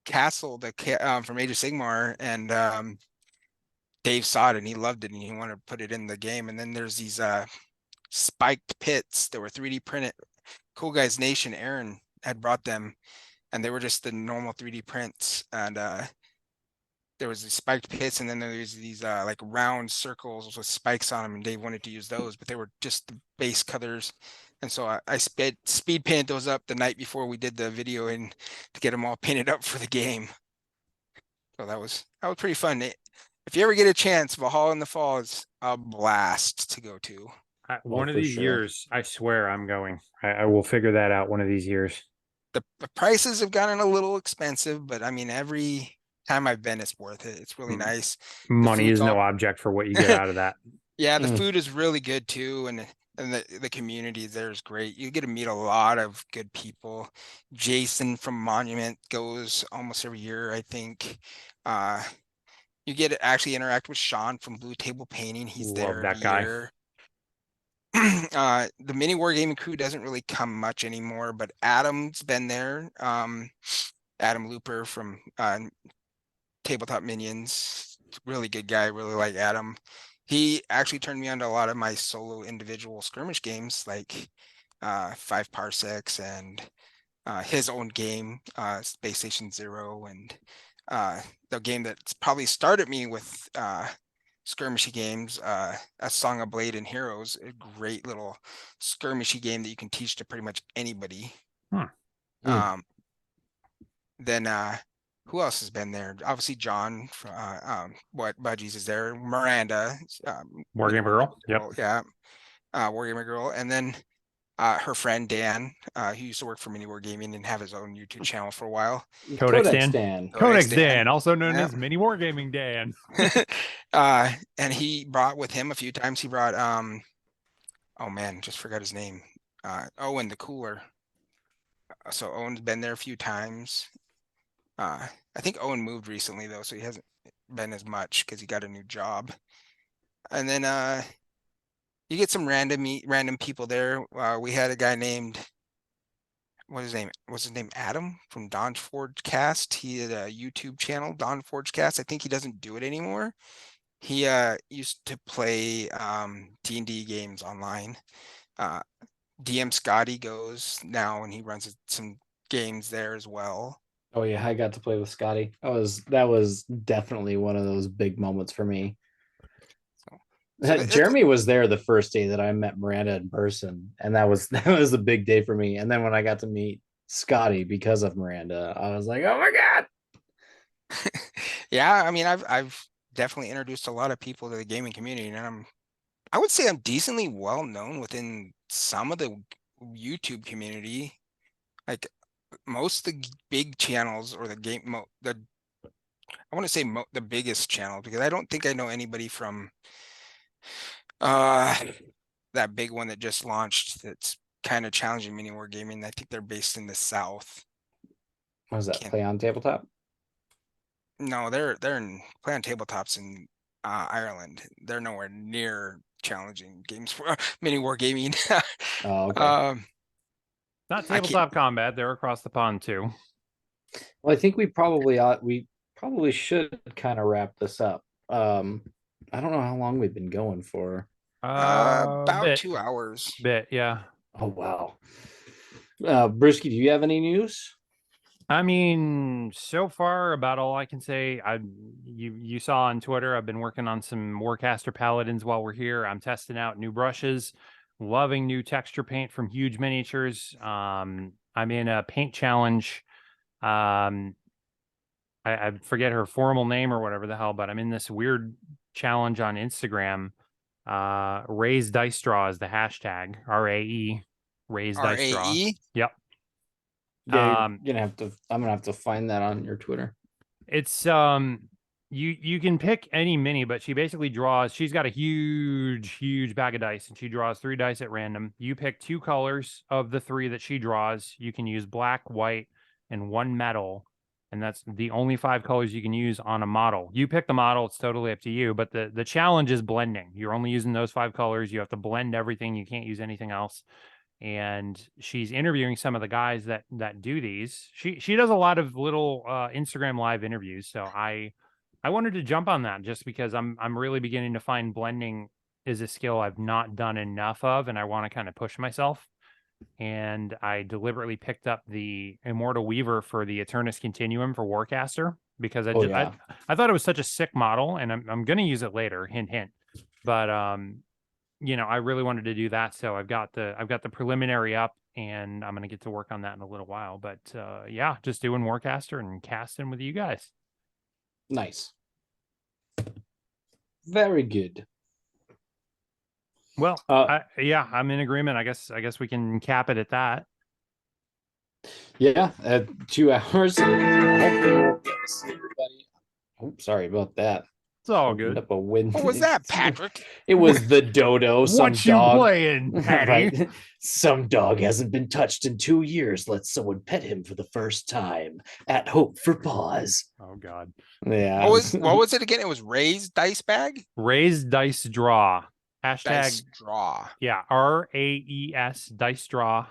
Castle from Age of Sigmar, and Dave saw it and he loved it and he wanted to put it in the game. And then there's these spiked pits that were 3D printed. Cool Guys Nation, Aaron had brought them, and they were just the normal 3D prints. And there was these spiked pits, and then there's these like round circles with spikes on them, and Dave wanted to use those, but they were just the base colors. And so I speed painted those up the night before we did the video and to get them all painted up for the game. So that was pretty fun. If you ever get a chance, Valhalla in the Fall is a blast to go to. One of for these sure. years, I swear I'm going. I will figure that out one of these years. The prices have gotten a little expensive, but I mean, every time I've been, it's worth it. It's really nice. Money is no object for what you get out of that. Yeah, the food is really good too, and the community there is great. You get to meet a lot of good people. Jason from Monument goes almost every year, I think. You get to actually interact with Sean from Blue Table Painting. He's there that every guy. year. The Mini Wargaming crew doesn't really come much anymore, but Adam's been there. Adam Looper from Tabletop Minions, really good guy. Really like Adam. He actually turned me on to a lot of my solo individual skirmish games, like 5 Parsecs and his own game, Space Station Zero, and the game that's probably started me with skirmishy games, A Song of Blade and Heroes, a great little skirmishy game that you can teach to pretty much anybody. Then who else has been there? Obviously John from what Budgies is there. Miranda, Wargamer Girl. Yep. Yeah. Wargamer Girl. And then her friend Dan, who used to work for Mini Wargaming and have his own YouTube channel for a while. Codex Dan, also known as Mini Wargaming Dan. And he brought with him a few times. He brought oh man, just forgot his name. Owen the Cooler. So Owen's been there a few times. I think Owen moved recently though, so he hasn't been as much because he got a new job. And then you get some random people there. We had a guy named what his name? What's his name? Adam from Don Forge Cast. He had a YouTube channel, Don Forge Cast. I think he doesn't do it anymore. He used to play D&D games online. DM Scotty goes now and he runs some games there as well. Oh yeah, I got to play with Scotty. That was definitely one of those big moments for me. Jeremy was there the first day that I met Miranda in person, and that was a big day for me. And then when I got to meet Scotty because of Miranda, I was like, oh my god. Yeah, I mean, I've definitely introduced a lot of people to the gaming community, and I would say I'm decently well known within some of the YouTube community. Like most of the big channels or I want to say the biggest channel, because I don't think I know anybody from that big one that just launched that's kind of challenging mini wargaming. I think they're based in the South. What was that? Play on tabletop? No, they're in Play on Tabletops in Ireland. They're nowhere near challenging games for mini wargaming. Oh, okay. Not tabletop combat. They're across the pond too. Well, I think we probably should kind of wrap this up. I don't know how long we've been going for. About 2 hours. Yeah. Oh wow. Bruski, do you have any news? I mean, so far about all I can say. You saw on Twitter, I've been working on some Warcaster Paladins while we're here. I'm testing out new brushes, loving new texture paint from Huge Miniatures. I'm in a paint challenge. I forget her formal name or whatever the hell, but I'm in this weird challenge on Instagram. Raise Dice Draw is the hashtag. RAE. Raise Dice Draw. Yep. Yeah, I'm gonna have to find that on your Twitter. It's you can pick any mini, but she basically draws. She's got a huge bag of dice, and she draws 3 dice at random. You pick 2 colors of the 3 that she draws. You can use black, white, and 1 metal, and that's the only 5 colors you can use on a model. You pick the model; it's totally up to you. But the challenge is blending. You're only using those 5 colors. You have to blend everything. You can't use anything else. And she's interviewing some of the guys that do these. She does a lot of little Instagram live interviews, so I wanted to jump on that just because I'm really beginning to find blending is a skill I've not done enough of, and I want to kind of push myself. And I deliberately picked up the Immortal Weaver for the Eternus Continuum for Warcaster because I thought it was such a sick model, and I'm going to use it later. Hint, hint. But I really wanted to do that, so I've got the preliminary up, and I'm gonna get to work on that in a little while. But yeah, just doing Warcaster and casting with you guys. Nice, very good. Well, I'm in agreement. I guess we can cap it at that. Yeah, 2 hours. Oh, sorry about that. It's all good. Up a win. What was that, Patrick? It was the dodo. What you playing, Paddy? Right. Some dog hasn't been touched in 2 years. Let someone pet him for the first time. At Hope for Paws. Oh God. Yeah. What was it again? It was Raised Dice Bag? Raised Dice Draw. Hashtag Dice Draw. Yeah, RAES Dice Draw.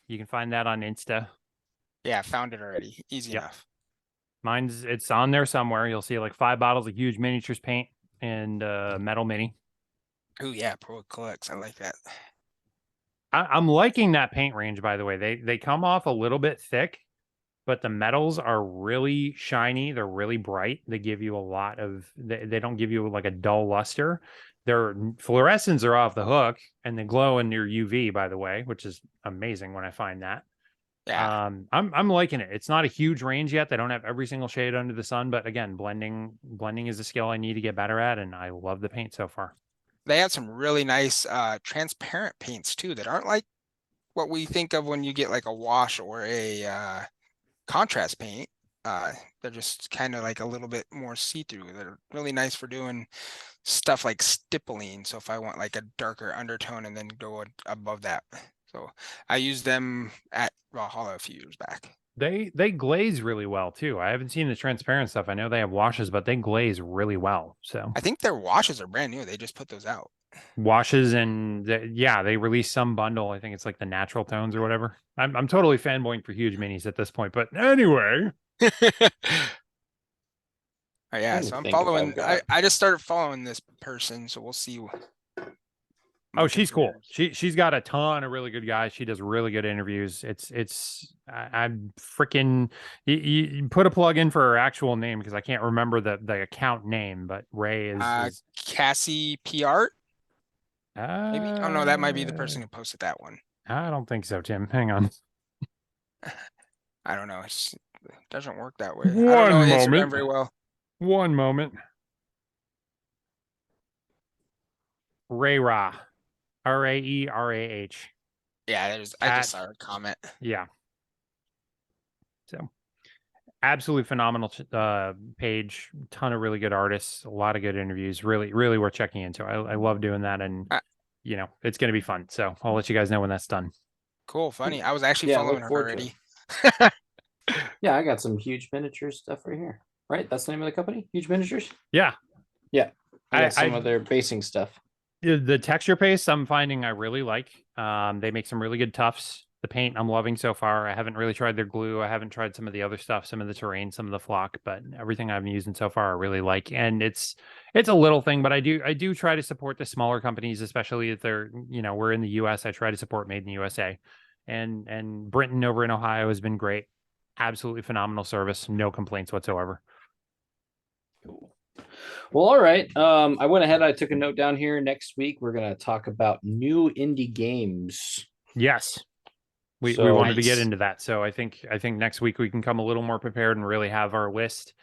You can find that on Insta. Yeah, I found it already. Easy enough. It's on there somewhere. You'll see like 5 bottles of Huge Miniatures paint and metal mini. Oh yeah, Pro Collects. I like that. I'm liking that paint range, by the way. They come off a little bit thick, but the metals are really shiny. They're really bright. They give you a lot of. They don't give you like a dull luster. Their fluorescents are off the hook, and they glow in your UV, by the way, which is amazing when I find that. Yeah. I'm liking it. It's not a huge range yet. They don't have every single shade under the sun, but again, blending is a skill I need to get better at, and I love the paint so far. They have some really nice transparent paints too that aren't like what we think of when you get like a wash or a contrast paint. They're just kind of like a little bit more see-through. They're really nice for doing stuff like stippling. So if I want like a darker undertone and then go above that. So I used them at Raw Hollow a few years back. They glaze really well too. I haven't seen the transparent stuff. I know they have washes, but they glaze really well. So I think their washes are brand new. They just put those out. washes and yeah, they released some bundle. I think it's like the natural tones or whatever. I'm totally fanboying for huge minis at this point. But anyway, Oh, yeah, Trying to so I'm think if I've following. got- I just started following this person, so we'll see. oh, she's cool. She's got a ton of really good guys. She does really good interviews. I'm freaking you put a plug in for her actual name because I can't remember the account name, but Ray is Cassie PR. Maybe. Oh no, that might be the person who posted that one. I don't think so, Tim. Hang on. I don't know. It doesn't work that way. I One don't know moment. Instagram very well. One moment. Ray Ra. Raerah. Yeah, I just saw her comment. Yeah. So absolutely phenomenal page. Ton of really good artists, a lot of good interviews. Really, really worth checking into. I love doing that, and you know, it's gonna be fun. So I'll let you guys know when that's done. Cool, funny. I was actually following her already. Yeah, I got some huge miniature stuff right here. Right, that's the name of the company. Huge Miniatures. Yeah. Yeah, I got some of their basing stuff. The texture paste I'm finding I really like. They make some really good tufts. The paint I'm loving so far. I haven't really tried their glue. I haven't tried some of the other stuff, some of the terrain, some of the flock, but everything I've been using so far I really like. And it's a little thing, but I do try to support the smaller companies, especially if they're, you know, we're in the US. I try to support Made in the USA. And Brinton over in Ohio has been great. Absolutely phenomenal service. No complaints whatsoever. Cool. Well, all right. I went ahead. I took a note down here. Next week, we're going to talk about new indie games. Yes. We wanted to get into that. So I think next week we can come a little more prepared and really have our list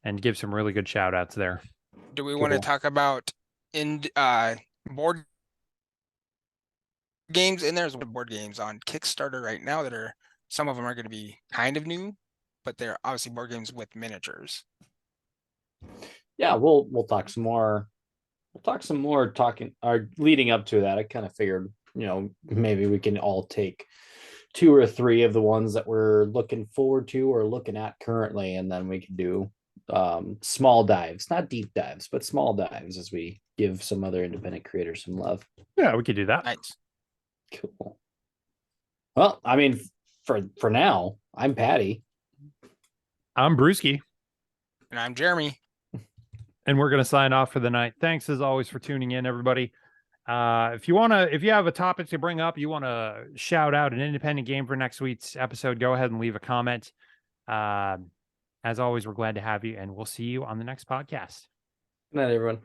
and give some really good shout outs there. Do we want to talk about board games? And there's board games on Kickstarter right now that are, some of them are going to be kind of new, but they're obviously board games with miniatures. Yeah, we'll talk some more. We'll talk some more leading up to that. I kind of figured, you know, maybe we can all take 2 or 3 of the ones that we're looking forward to or looking at currently, and then we can do small dives, not deep dives, but small dives as we give some other independent creators some love. Yeah, we could do that. Nice. Cool. Well, I mean, for now, I'm Paddy. I'm Bruski. And I'm Jeremy. And we're going to sign off for the night. Thanks as always for tuning in, everybody. If you have a topic to bring up, you want to shout out an independent game for next week's episode, go ahead and leave a comment. As always, we're glad to have you, and we'll see you on the next podcast. Good night, everyone.